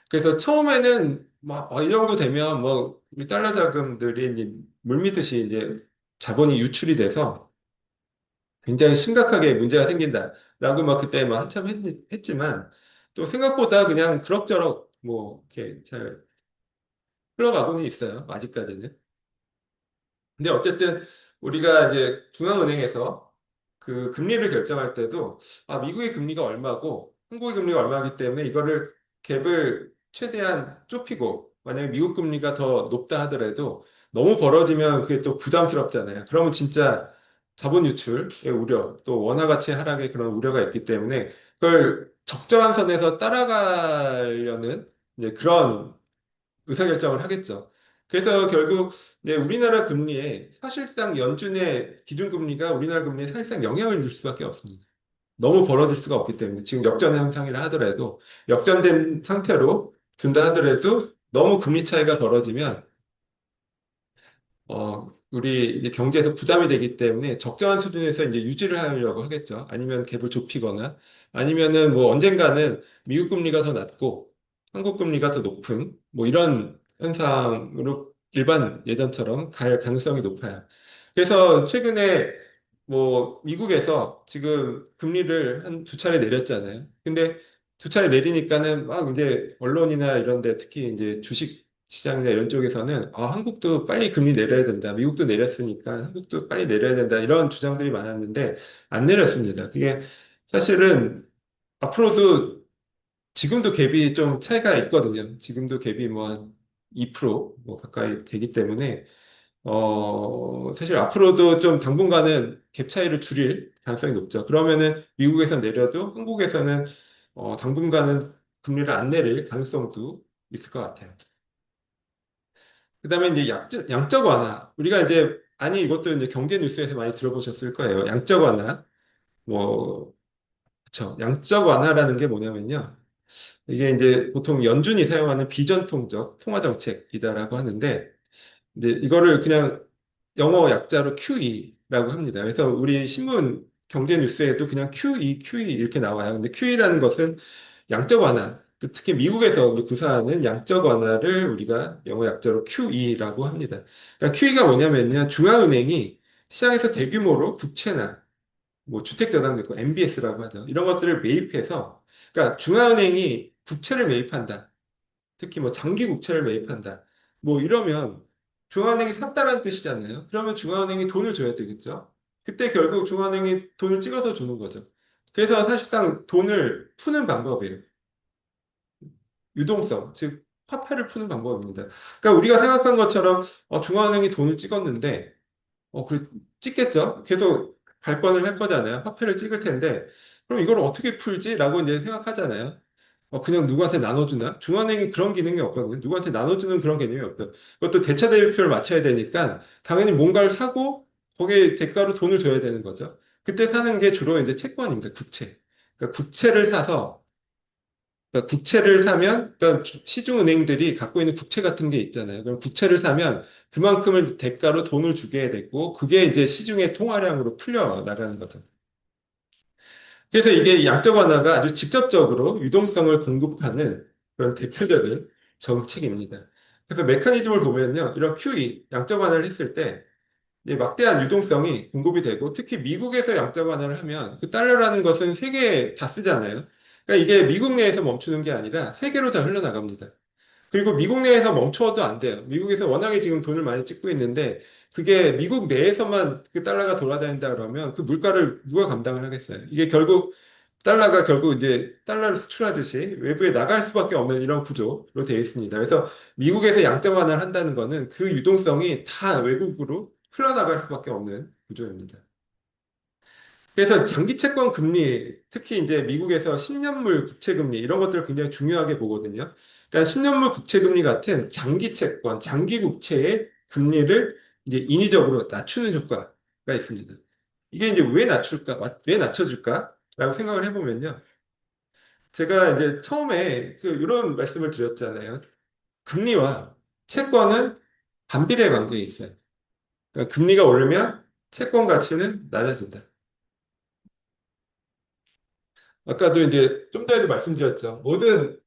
그래서 처음에는 막, 이 정도 되면 뭐, 우리 달러 자금들이 이제 물밀듯이 이제 자본이 유출이 돼서 굉장히 심각하게 문제가 생긴다라고 막 그때 막 한참 했지만 또 생각보다 그냥 그럭저럭 뭐, 이렇게 잘 흘러가고는 있어요. 아직까지는. 근데 어쨌든 우리가 이제 중앙은행에서 그 금리를 결정할 때도 미국의 금리가 얼마고 한국의 금리가 얼마이기 때문에 이거를 갭을 최대한 좁히고 만약에 미국 금리가 더 높다 하더라도 너무 벌어지면 그게 또 부담스럽잖아요. 그러면 진짜 자본 유출의 우려, 또 원화 가치 하락의 그런 우려가 있기 때문에 그걸 적정한 선에서 따라가려는 이제 그런 의사결정을 하겠죠. 그래서 결국 이제 우리나라 금리에 사실상 연준의 기준금리가 우리나라 금리에 사실상 영향을 줄 수밖에 없습니다. 너무 벌어질 수가 없기 때문에 지금 역전 현상이라 하더라도 역전된 상태로 둔다 하더라도 너무 금리 차이가 벌어지면 우리 이제 경제에서 부담이 되기 때문에 적정한 수준에서 이제 유지를 하려고 하겠죠. 아니면 갭을 좁히거나 아니면은 뭐 언젠가는 미국 금리가 더 낮고 한국 금리가 더 높은 뭐 이런 현상으로 일반 예전처럼 갈 가능성이 높아요. 그래서 최근에 뭐 미국에서 지금 금리를 한 두 차례 내렸잖아요. 근데 두 차례 내리니까는 막 이제 언론이나 이런 데 특히 이제 주식 시장이나 이런 쪽에서는 한국도 빨리 금리 내려야 된다. 미국도 내렸으니까 한국도 빨리 내려야 된다. 이런 주장들이 많았는데 안 내렸습니다. 그게 사실은 앞으로도 지금도 갭이 좀 차이가 있거든요. 지금도 갭이 뭐 한 2%뭐 가까이 되기 때문에 사실 앞으로도 좀 당분간은 갭 차이를 줄일 가능성이 높죠. 그러면은 미국에서 내려도 한국에서는 당분간은 금리를 안 내릴 가능성도 있을 것 같아요. 그다음에 이제 양적 완화. 우리가 이제 아니 이것도 이제 경제 뉴스에서 많이 들어보셨을 거예요. 양적 완화. 뭐 그쵸. 양적 완화라는 게 뭐냐면요. 이게 이제 보통 연준이 사용하는 비전통적 통화 정책이다라고 하는데 이제 이거를 그냥 영어 약자로 QE라고 합니다. 그래서 우리 신문 경제 뉴스에도 그냥 QE, QE 이렇게 나와요. 근데 QE라는 것은 양적 완화, 특히 미국에서 우리 구사하는 양적 완화를 우리가 영어 약자로 QE라고 합니다. 그러니까 QE가 뭐냐면요. 중앙은행이 시장에서 대규모로 국채나 뭐 주택저당도 있고 MBS라고 하죠. 이런 것들을 매입해서 그러니까 중앙은행이 국채를 매입한다. 특히 뭐 장기 국채를 매입한다. 뭐 이러면 중앙은행이 샀다라는 뜻이잖아요. 그러면 중앙은행이 돈을 줘야 되겠죠. 그때 결국 중앙은행이 돈을 찍어서 주는 거죠. 그래서 사실상 돈을 푸는 방법이에요. 유동성, 즉 화폐를 푸는 방법입니다. 그러니까 우리가 생각한 것처럼 중앙은행이 돈을 찍었는데 그래, 찍겠죠. 계속 발권을 할 거잖아요. 화폐를 찍을 텐데 그럼 이걸 어떻게 풀지라고 이제 생각하잖아요. 그냥 누구한테 나눠주나? 중앙은행이 그런 기능이 없거든요. 누구한테 나눠주는 그런 개념이 없어요. 그것도 대차대표를 맞춰야 되니까 당연히 뭔가를 사고 거기에 대가로 돈을 줘야 되는 거죠. 그때 사는 게 주로 이제 채권입니다. 국채. 그러니까 국채를 사서 그러니까 국채를 사면 그러니까 시중은행들이 갖고 있는 국채 같은 게 있잖아요. 그럼 국채를 사면 그만큼을 대가로 돈을 주게 되고 그게 이제 시중의 통화량으로 풀려 나가는 거죠. 그래서 이게 양적 완화가 아주 직접적으로 유동성을 공급하는 그런 대표적인 정책입니다. 그래서 메커니즘을 보면요. 이런 QE, 양적 완화를 했을 때 이제 막대한 유동성이 공급이 되고 특히 미국에서 양적 완화를 하면 그 달러라는 것은 세계에 다 쓰잖아요. 그러니까 이게 미국 내에서 멈추는 게 아니라 세계로 다 흘러나갑니다. 그리고 미국 내에서 멈춰도 안 돼요. 미국에서 워낙에 지금 돈을 많이 찍고 있는데 그게 미국 내에서만 그 달러가 돌아다닌다 그러면 그 물가를 누가 감당을 하겠어요? 이게 결국 달러가 결국 이제 달러를 수출하듯이 외부에 나갈 수밖에 없는 이런 구조로 되어 있습니다. 그래서 미국에서 양적 완화를 한다는 거는 그 유동성이 다 외국으로 흘러나갈 수밖에 없는 구조입니다. 그래서 장기 채권 금리, 특히 이제 미국에서 10년물 국채 금리 이런 것들을 굉장히 중요하게 보거든요. 그러니까 10년물 국채 금리 같은 장기 채권, 장기 국채의 금리를 이제 인위적으로 낮추는 효과가 있습니다. 이게 이제 왜 낮출까, 왜 낮춰줄까? 라고 생각을 해보면요. 제가 이제 처음에 이런 말씀을 드렸잖아요. 금리와 채권은 반비례 관계에 있어요. 그러니까 금리가 오르면 채권 가치는 낮아진다. 아까도 이제 좀 전에도 말씀드렸죠. 모든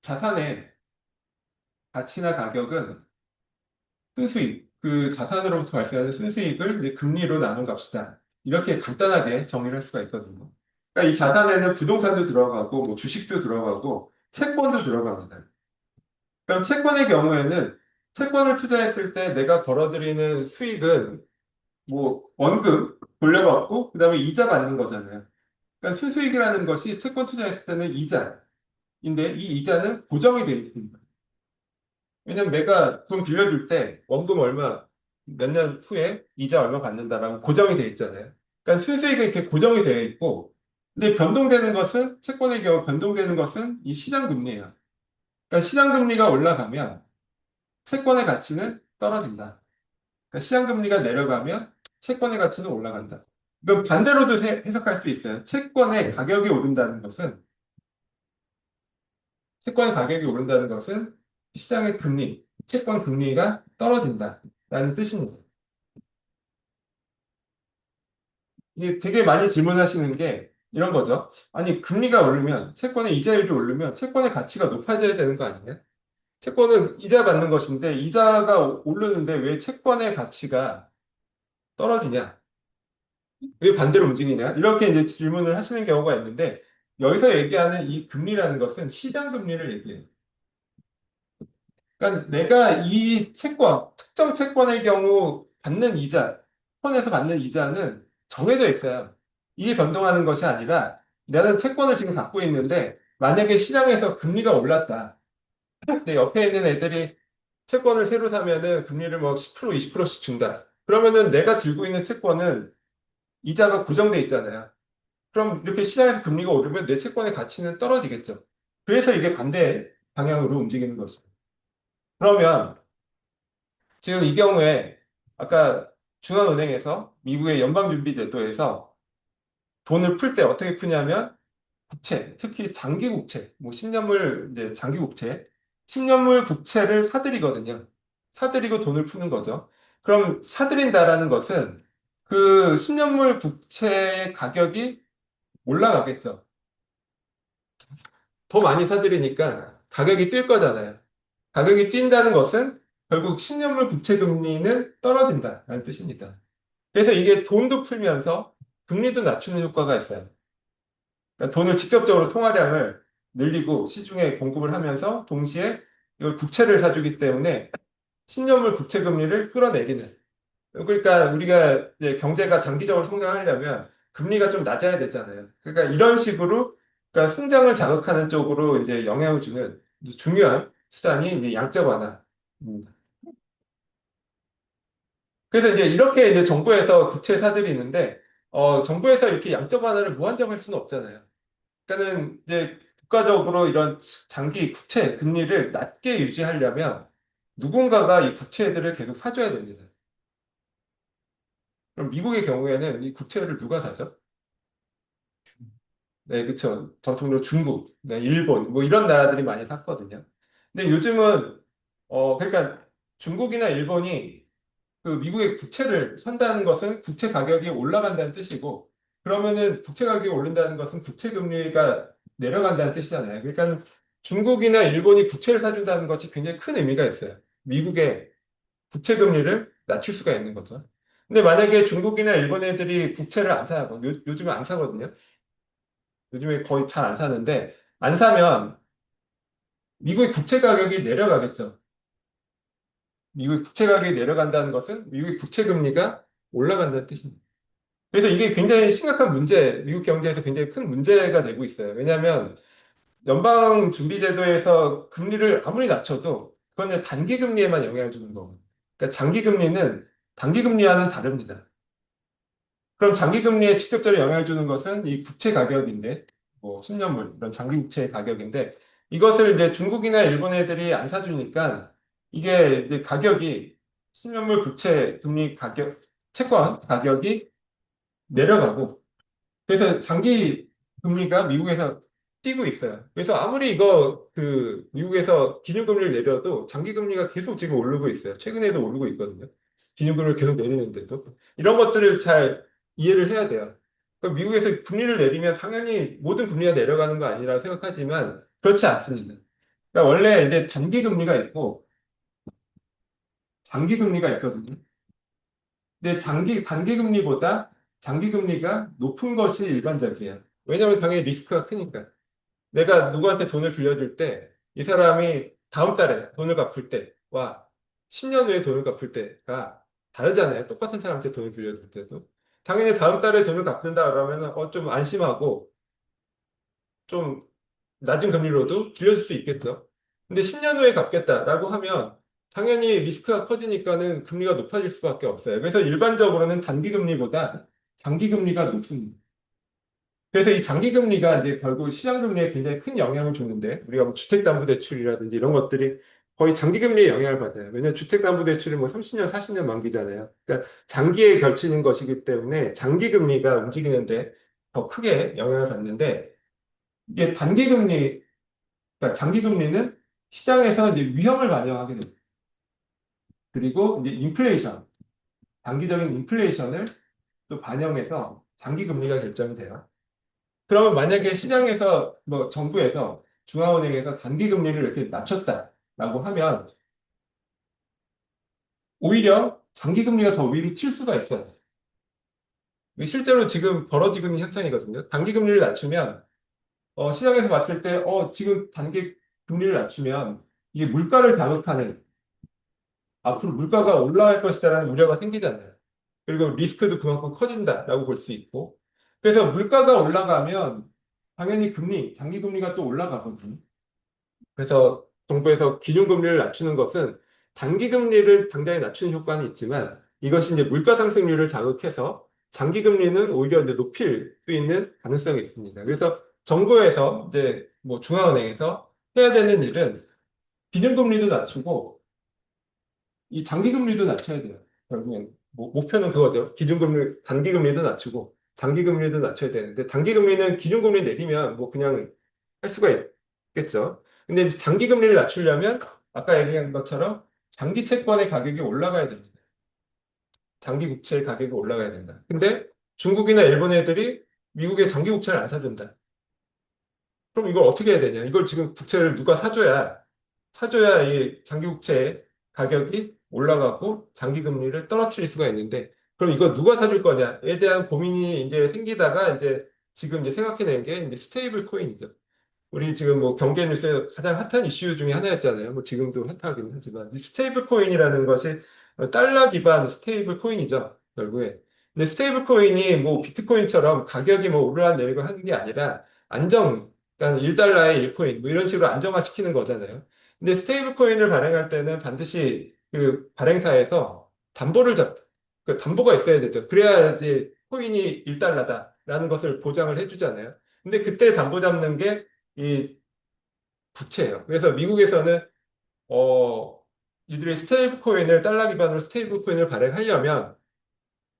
자산의 가치나 가격은 순수익, 그 자산으로부터 발생하는 순수익을 이제 금리로 나눈 값이다. 이렇게 간단하게 정리를 할 수가 있거든요. 그러니까 이 자산에는 부동산도 들어가고, 뭐 주식도 들어가고, 채권도 들어갑니다. 그럼 채권의 경우에는 채권을 투자했을 때 내가 벌어들이는 수익은 뭐 원금 돌려받고, 그다음에 이자 받는 거잖아요. 그러니까 순수익이라는 것이 채권 투자했을 때는 이자인데 이 이자는 고정이 되어 있습니다. 왜냐면 내가 돈 빌려줄 때 원금 얼마, 몇 년 후에 이자 얼마 받는다라고 고정이 되어 있잖아요. 그러니까 순수익이 이렇게 고정이 되어 있고, 근데 변동되는 것은, 채권의 경우 변동되는 것은 이 시장 금리예요. 그러니까 시장 금리가 올라가면 채권의 가치는 떨어진다. 그러니까 시장 금리가 내려가면 채권의 가치는 올라간다. 그럼 반대로도 해석할 수 있어요. 채권의 가격이 오른다는 것은 시장의 금리, 채권 금리가 떨어진다라는 뜻입니다. 이게 되게 많이 질문하시는 게 이런 거죠. 아니, 금리가 오르면, 채권의 이자율이 오르면 채권의 가치가 높아져야 되는 거 아니냐? 채권은 이자 받는 것인데, 이자가 오르는데 왜 채권의 가치가 떨어지냐? 왜 반대로 움직이냐? 이렇게 이제 질문을 하시는 경우가 있는데, 여기서 얘기하는 이 금리라는 것은 시장 금리를 얘기해요. 그러니까 내가 이 채권, 특정 채권의 경우 받는 이자, 채권에서 받는 이자는 정해져 있어요. 이게 변동하는 것이 아니라 나는 채권을 지금 갖고 있는데 만약에 시장에서 금리가 올랐다. 근데 옆에 있는 애들이 채권을 새로 사면은 금리를 뭐 10%, 20%씩 준다. 그러면은 내가 들고 있는 채권은 이자가 고정돼 있잖아요. 그럼 이렇게 시장에서 금리가 오르면 내 채권의 가치는 떨어지겠죠. 그래서 이게 반대 방향으로 움직이는 것이죠. 그러면 지금 이 경우에 아까 중앙은행에서 미국의 연방준비제도에서 돈을 풀 때 어떻게 푸냐면 국채, 특히 장기 국채, 뭐 10년물 이제 장기 국채, 10년물 국채를 사들이거든요. 사들이고 돈을 푸는 거죠. 그럼 사들인다라는 것은 그 10년물 국채 가격이 올라가겠죠. 더 많이 사들이니까 가격이 뛸 거잖아요. 가격이 뛴다는 것은 결국 10년물 국채 금리는 떨어진다는 뜻입니다. 그래서 이게 돈도 풀면서 금리도 낮추는 효과가 있어요. 그러니까 돈을 직접적으로 통화량을 늘리고 시중에 공급을 하면서 동시에 이걸 국채를 사주기 때문에 10년물 국채 금리를 끌어내리는. 그러니까 우리가 이제 경제가 장기적으로 성장하려면 금리가 좀 낮아야 되잖아요. 그러니까 이런 식으로 그러니까 성장을 자극하는 쪽으로 이제 영향을 주는 중요한 수단이 이제 양적 완화. 음. 그래서 이제 이렇게 이제 정부에서 국채 사들이는데, 정부에서 이렇게 양적 완화를 무한정할 수는 없잖아요. 그러니까는 이제 국가적으로 이런 장기 국채 금리를 낮게 유지하려면 누군가가 이 국채들을 계속 사줘야 됩니다. 그럼 미국의 경우에는 이 국채를 누가 사죠? 네, 그쵸. 전통적으로 중국, 네, 일본, 뭐 이런 나라들이 많이 샀거든요. 근데 요즘은, 그러니까 중국이나 일본이 그 미국의 국채를 산다는 것은 국채 가격이 올라간다는 뜻이고, 그러면은 국채 가격이 오른다는 것은 국채 금리가 내려간다는 뜻이잖아요. 그러니까 중국이나 일본이 국채를 사준다는 것이 굉장히 큰 의미가 있어요. 미국의 국채 금리를 낮출 수가 있는 거죠. 근데 만약에 중국이나 일본 애들이 국채를 안 사고, 요즘에 안 사거든요. 요즘에 거의 잘 안 사는데, 안 사면 미국의 국채 가격이 내려가겠죠. 미국의 국채 가격이 내려간다는 것은 미국의 국채 금리가 올라간다는 뜻입니다. 그래서 이게 굉장히 심각한 문제, 미국 경제에서 굉장히 큰 문제가 되고 있어요. 왜냐하면 연방준비제도에서 금리를 아무리 낮춰도 그건 단기 금리에만 영향을 주는 거고. 그러니까 장기 금리는 단기 금리와는 다릅니다. 그럼 장기 금리에 직접적으로 영향을 주는 것은 이 국채 가격인데, 뭐 10년물 이런 장기 국채 가격인데 이것을 이제 중국이나 일본 애들이 안 사주니까 이게 이제 가격이 10년물 국채 금리 가격, 채권 가격이 내려가고 그래서 장기 금리가 미국에서 뛰고 있어요. 그래서 아무리 이거 그 미국에서 기준금리를 내려도 장기 금리가 계속 지금 오르고 있어요. 최근에도 오르고 있거든요. 기준금리를 계속 내리는데도 이런 것들을 잘 이해를 해야 돼요. 그러니까 미국에서 금리를 내리면 당연히 모든 금리가 내려가는 거 아니라 생각하지만 그렇지 않습니다. 그러니까 원래 이제 단기 금리가 있고 장기 금리가 있거든요. 근데 단기 금리보다 장기 금리가 높은 것이 일반적이에요. 왜냐하면 당연히 리스크가 크니까. 내가 누구한테 돈을 빌려줄 때, 이 사람이 다음 달에 돈을 갚을 때와 10년 후에 돈을 갚을 때가 다르잖아요. 똑같은 사람한테 돈을 빌려줄 때도. 당연히 다음 달에 돈을 갚는다 그러면 좀 안심하고 좀 낮은 금리로도 빌려줄 수 있겠죠. 근데 10년 후에 갚겠다라고 하면 당연히 리스크가 커지니까는 금리가 높아질 수밖에 없어요. 그래서 일반적으로는 단기 금리보다 장기 금리가 높습니다. 그래서 이 장기 금리가 이제 결국 시장 금리에 굉장히 큰 영향을 주는데 우리가 뭐 주택담보대출이라든지 이런 것들이 거의 장기 금리에 영향을 받아요. 왜냐하면 주택담보대출이 뭐 30년, 40년 만기잖아요. 그러니까 장기에 걸치는 것이기 때문에 장기 금리가 움직이는데 더 크게 영향을 받는데 이게 단기 금리, 그러니까 장기 금리는 시장에서 이제 위험을 반영하게 됩니다. 그리고 이제 인플레이션, 장기적인 인플레이션을 또 반영해서 장기 금리가 결정이 돼요. 그러면 만약에 시장에서 뭐 정부에서 중앙은행에서 단기 금리를 이렇게 낮췄다라고 하면 오히려 장기 금리가 더 위로 튈 수가 있어요. 실제로 지금 벌어지고 있는 현상이거든요. 단기 금리를 낮추면 시장에서 봤을 때 지금 단기 금리를 낮추면 이게 물가를 자극하는 앞으로 물가가 올라갈 것이다라는 우려가 생기잖아요. 그리고 리스크도 그만큼 커진다라고 볼 수 있고 그래서 물가가 올라가면 당연히 장기 금리가 또 올라가거든요. 그래서 정부에서 기준금리를 낮추는 것은 단기금리를 당장에 낮추는 효과는 있지만 이것이 이제 물가 상승률을 자극해서 장기금리는 오히려 이제 높일 수 있는 가능성이 있습니다. 그래서 정부에서 이제 뭐 중앙은행에서 해야 되는 일은 기준금리도 낮추고 이 장기금리도 낮춰야 돼요. 결국엔 목표는 그거죠. 단기금리도 낮추고 장기금리도 낮춰야 되는데 단기금리는 기준금리 내리면 뭐 그냥 할 수가 있겠죠. 근데 이제 장기 금리를 낮추려면 아까 얘기한 것처럼 장기 채권의 가격이 올라가야 됩니다. 장기 국채의 가격이 올라가야 된다. 근데 중국이나 일본 애들이 미국의 장기 국채를 안 사준다. 그럼 이걸 어떻게 해야 되냐? 이걸 지금 국채를 누가 사줘야 이 장기 국채의 가격이 올라가고 장기 금리를 떨어뜨릴 수가 있는데 그럼 이거 누가 사줄 거냐에 대한 고민이 이제 생기다가 이제 지금 이제 생각해낸 게 이제 스테이블 코인이죠. 우리 지금 뭐 경제 뉴스에 가장 핫한 이슈 중에 하나였잖아요. 뭐 지금도 핫하긴 하지만 이 스테이블 코인이라는 것이 달러 기반 스테이블 코인이죠. 결국에. 근데 스테이블 코인이 뭐 비트코인처럼 가격이 뭐 오르락내리락 하는 게 아니라 그러니까 1달러에 1코인 뭐 이런 식으로 안정화시키는 거잖아요. 근데 스테이블 코인을 발행할 때는 반드시 그 발행사에서 그 담보가 있어야 되죠. 그래야지 코인이 1달러다라는 것을 보장을 해주잖아요. 근데 그때 담보 잡는 게 이 부채예요. 그래서 미국에서는 이들이 스테이블 코인을 달러 기반으로 스테이블 코인을 발행하려면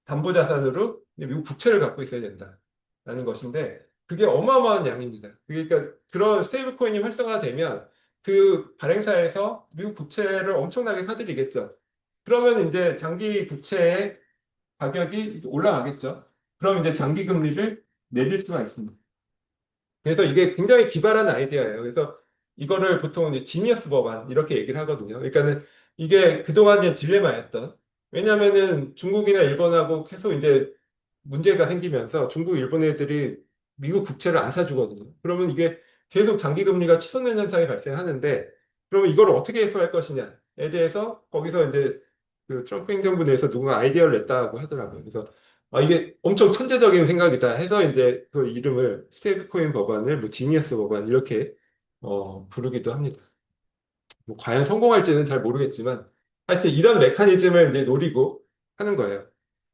담보 자산으로 미국 부채를 갖고 있어야 된다라는 것인데 그게 어마어마한 양입니다. 그러니까 그런 스테이블 코인이 활성화되면 그 발행사에서 미국 부채를 엄청나게 사들이겠죠. 그러면 이제 장기 부채의 가격이 올라가겠죠. 그럼 이제 장기 금리를 내릴 수가 있습니다. 그래서 이게 굉장히 기발한 아이디어예요. 그래서 이거를 보통 이제 지니어스 법안 이렇게 얘기를 하거든요. 그러니까는 이게 그동안 이제 딜레마였던 왜냐하면은 중국이나 일본하고 계속 이제 문제가 생기면서 중국, 일본 애들이 미국 국채를 안 사주거든요. 그러면 이게 계속 장기 금리가 치솟는 현상이 발생하는데 그러면 이걸 어떻게 해소할 것이냐에 대해서 거기서 이제 그 트럼프 행정부 내에서 누군가 아이디어를 냈다고 하더라고요. 그래서 이게 엄청 천재적인 생각이다 해서 이제 그 이름을 스테이블코인 법안을 뭐 지니어스 법안 이렇게 부르기도 합니다. 뭐 과연 성공할지는 잘 모르겠지만 하여튼 이런 메커니즘을 이제 노리고 하는 거예요.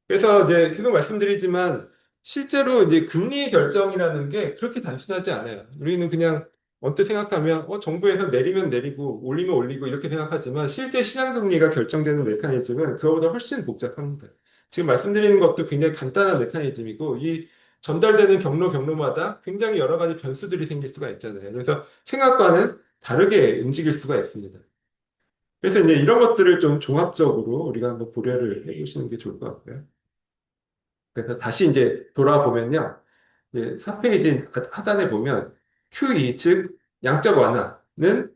그래서 이제 계속 말씀드리지만 실제로 이제 금리 결정이라는 게 그렇게 단순하지 않아요. 우리는 그냥 언뜻 생각하면 정부에서 내리면 내리고 올리면 올리고 이렇게 생각하지만 실제 시장 금리가 결정되는 메커니즘은 그거보다 훨씬 복잡합니다. 지금 말씀드리는 것도 굉장히 간단한 메커니즘이고 이 전달되는 경로마다 굉장히 여러 가지 변수들이 생길 수가 있잖아요. 그래서 생각과는 다르게 움직일 수가 있습니다. 그래서 이제 이런 것들을 좀 종합적으로 우리가 한번 고려를 해보시는 게 좋을 것 같고요. 그래서 다시 이제 돌아보면요. 이제 4페이지 하단에 보면 QE, 즉 양적 완화는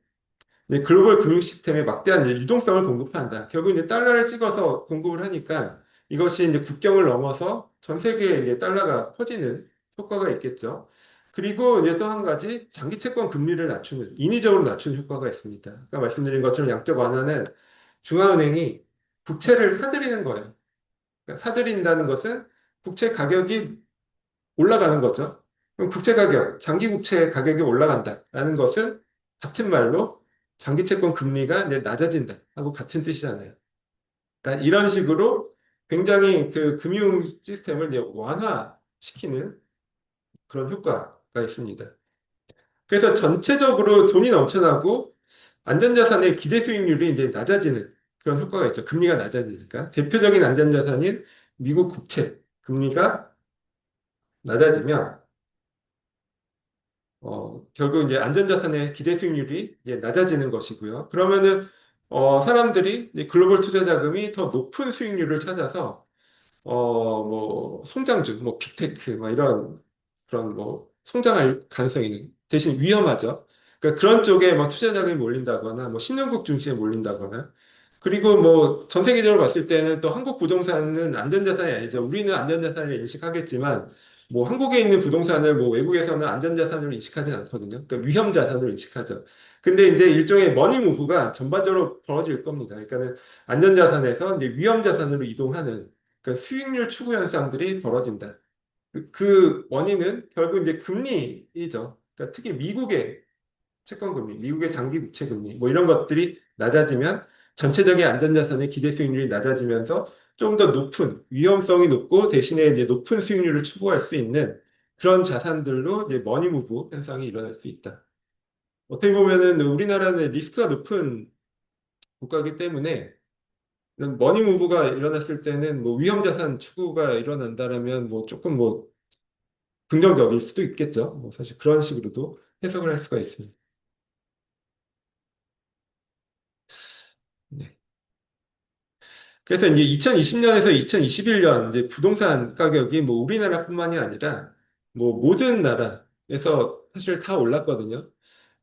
이제 글로벌 금융 시스템에 막대한 이제 유동성을 공급한다. 결국 이제 달러를 찍어서 공급을 하니까 이것이 이제 국경을 넘어서 전 세계에 이제 달러가 퍼지는 효과가 있겠죠. 그리고 이제 또 한 가지 장기 채권 금리를 낮추는 인위적으로 낮추는 효과가 있습니다. 아까 말씀드린 것처럼 양적 완화는 중앙은행이 국채를 사들이는 거예요. 그러니까 사들인다는 것은 국채 가격이 올라가는 거죠. 그럼 국채 가격, 장기 국채 가격이 올라간다라는 것은 같은 말로 장기 채권 금리가 이제 낮아진다 하고 같은 뜻이잖아요. 그러니까 이런 식으로 굉장히 그 금융 시스템을 이제 완화시키는 그런 효과가 있습니다. 그래서 전체적으로 돈이 넘쳐나고 안전자산의 기대 수익률이 이제 낮아지는 그런 효과가 있죠. 금리가 낮아지니까. 대표적인 안전자산인 미국 국채 금리가 낮아지면 결국 이제 안전자산의 기대 수익률이 이제 낮아지는 것이고요. 그러면은 사람들이 이제 글로벌 투자 자금이 더 높은 수익률을 찾아서 뭐 성장주, 뭐 빅테크, 뭐 이런 그런 뭐 성장할 가능성이 있는 대신 위험하죠. 그러니까 그런 쪽에 막 투자 자금이 몰린다거나 뭐 신흥국 중심에 몰린다거나 그리고 뭐 전 세계적으로 봤을 때는 또 한국 부동산은 안전자산이 아니죠. 우리는 안전자산을 인식하겠지만 뭐 한국에 있는 부동산을 뭐 외국에서는 안전자산으로 인식하지 않거든요. 그러니까 위험자산으로 인식하죠. 근데 이제 일종의 머니무브가 전반적으로 벌어질 겁니다. 그러니까는 안전자산에서 이제 위험자산으로 이동하는 그러니까 수익률 추구 현상들이 벌어진다. 그 원인은 결국 이제 금리이죠. 그러니까 특히 미국의 채권 금리, 미국의 장기 국채 금리, 뭐 이런 것들이 낮아지면 전체적인 안전자산의 기대 수익률이 낮아지면서 좀 더 높은 위험성이 높고 대신에 이제 높은 수익률을 추구할 수 있는 그런 자산들로 이제 머니무브 현상이 일어날 수 있다. 어떻게 보면은 우리나라는 리스크가 높은 국가이기 때문에 이런 머니무브가 일어났을 때는 뭐 위험자산 추구가 일어난다라면 뭐 조금 뭐 긍정적일 수도 있겠죠. 뭐 사실 그런 식으로도 해석을 할 수가 있습니다. 네. 그래서 이제 2020년에서 2021년 이제 부동산 가격이 뭐 우리나라뿐만이 아니라 뭐 모든 나라에서 사실 다 올랐거든요.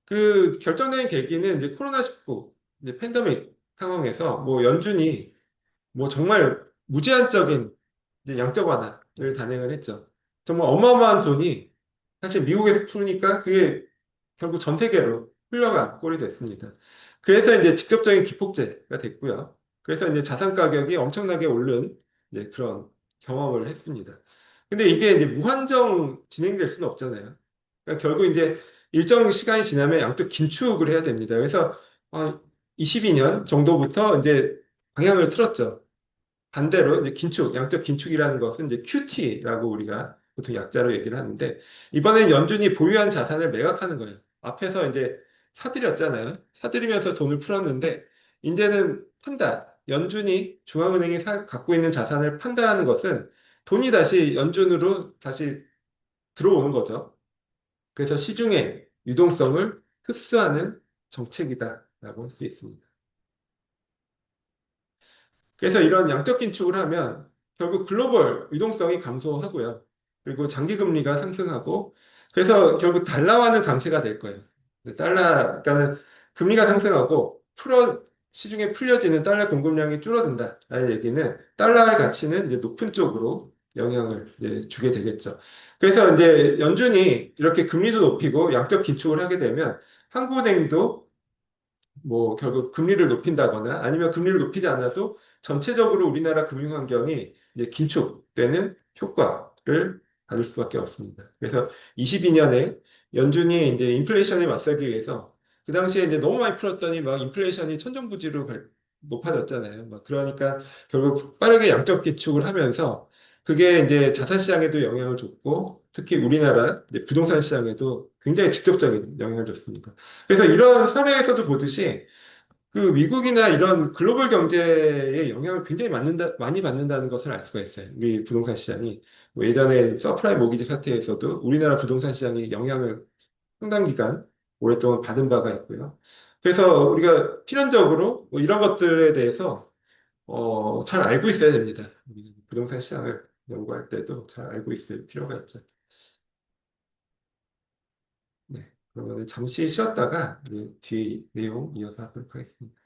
그 결정적인 계기는 이제 코로나19 이제 팬데믹 상황에서 뭐 연준이 뭐 정말 무제한적인 이제 양적 완화를 단행을 했죠. 정말 어마어마한 돈이 사실 미국에서 푸니까 그게 결국 전 세계로 흘러간 꼴이 됐습니다. 그래서 이제 직접적인 기폭제가 됐고요. 그래서 이제 자산 가격이 엄청나게 오른 이제 그런 경험을 했습니다. 근데 이게 이제 무한정 진행될 수는 없잖아요. 그러니까 결국 이제 일정 시간이 지나면 양쪽 긴축을 해야 됩니다. 그래서 22년 정도부터 이제 방향을 틀었죠. 반대로 이제 긴축, 양적 긴축이라는 것은 이제 QT라고 우리가 보통 약자로 얘기를 하는데 이번엔 연준이 보유한 자산을 매각하는 거예요. 앞에서 이제 사들였잖아요. 사들이면서 돈을 풀었는데 이제는 판다. 연준이 중앙은행이 갖고 있는 자산을 판다는 것은 돈이 다시 연준으로 다시 들어오는 거죠. 그래서 시중의 유동성을 흡수하는 정책이다라고 할 수 있습니다. 그래서 이런 양적 긴축을 하면 결국 글로벌 유동성이 감소하고요. 그리고 장기 금리가 상승하고 그래서 결국 달러화는 강세가 될 거예요. 그러니까는 금리가 상승하고 시중에 풀려지는 달러 공급량이 줄어든다라는 얘기는 달러의 가치는 이제 높은 쪽으로 영향을 이제 주게 되겠죠. 그래서 이제 연준이 이렇게 금리도 높이고 양적 긴축을 하게 되면 한국은행도 뭐 결국 금리를 높인다거나 아니면 금리를 높이지 않아도 전체적으로 우리나라 금융 환경이 이제 긴축되는 효과를 받을 수밖에 없습니다. 그래서 22년에 연준이 이제 인플레이션에 맞서기 위해서 그 당시에 이제 너무 많이 풀었더니 막 인플레이션이 천정부지로 높아졌잖아요. 막 그러니까 결국 빠르게 양적 기축을 하면서 그게 이제 자산 시장에도 영향을 줬고 특히 우리나라 이제 부동산 시장에도 굉장히 직접적인 영향을 줬습니다. 그래서 이런 사례에서도 보듯이 그 미국이나 이런 글로벌 경제에 영향을 굉장히 많이 받는다는 것을 알 수가 있어요. 우리 부동산 시장이. 뭐 예전에 서프라임 모기지 사태에서도 우리나라 부동산 시장이 영향을 상당 기간 오랫동안 받은 바가 있고요. 그래서 우리가 필연적으로 뭐 이런 것들에 대해서 잘 알고 있어야 됩니다. 우리 부동산 시장을 연구할 때도 잘 알고 있을 필요가 있죠. 네. 그러면 잠시 쉬었다가 뒤에 내용 이어서 하도록 하겠습니다.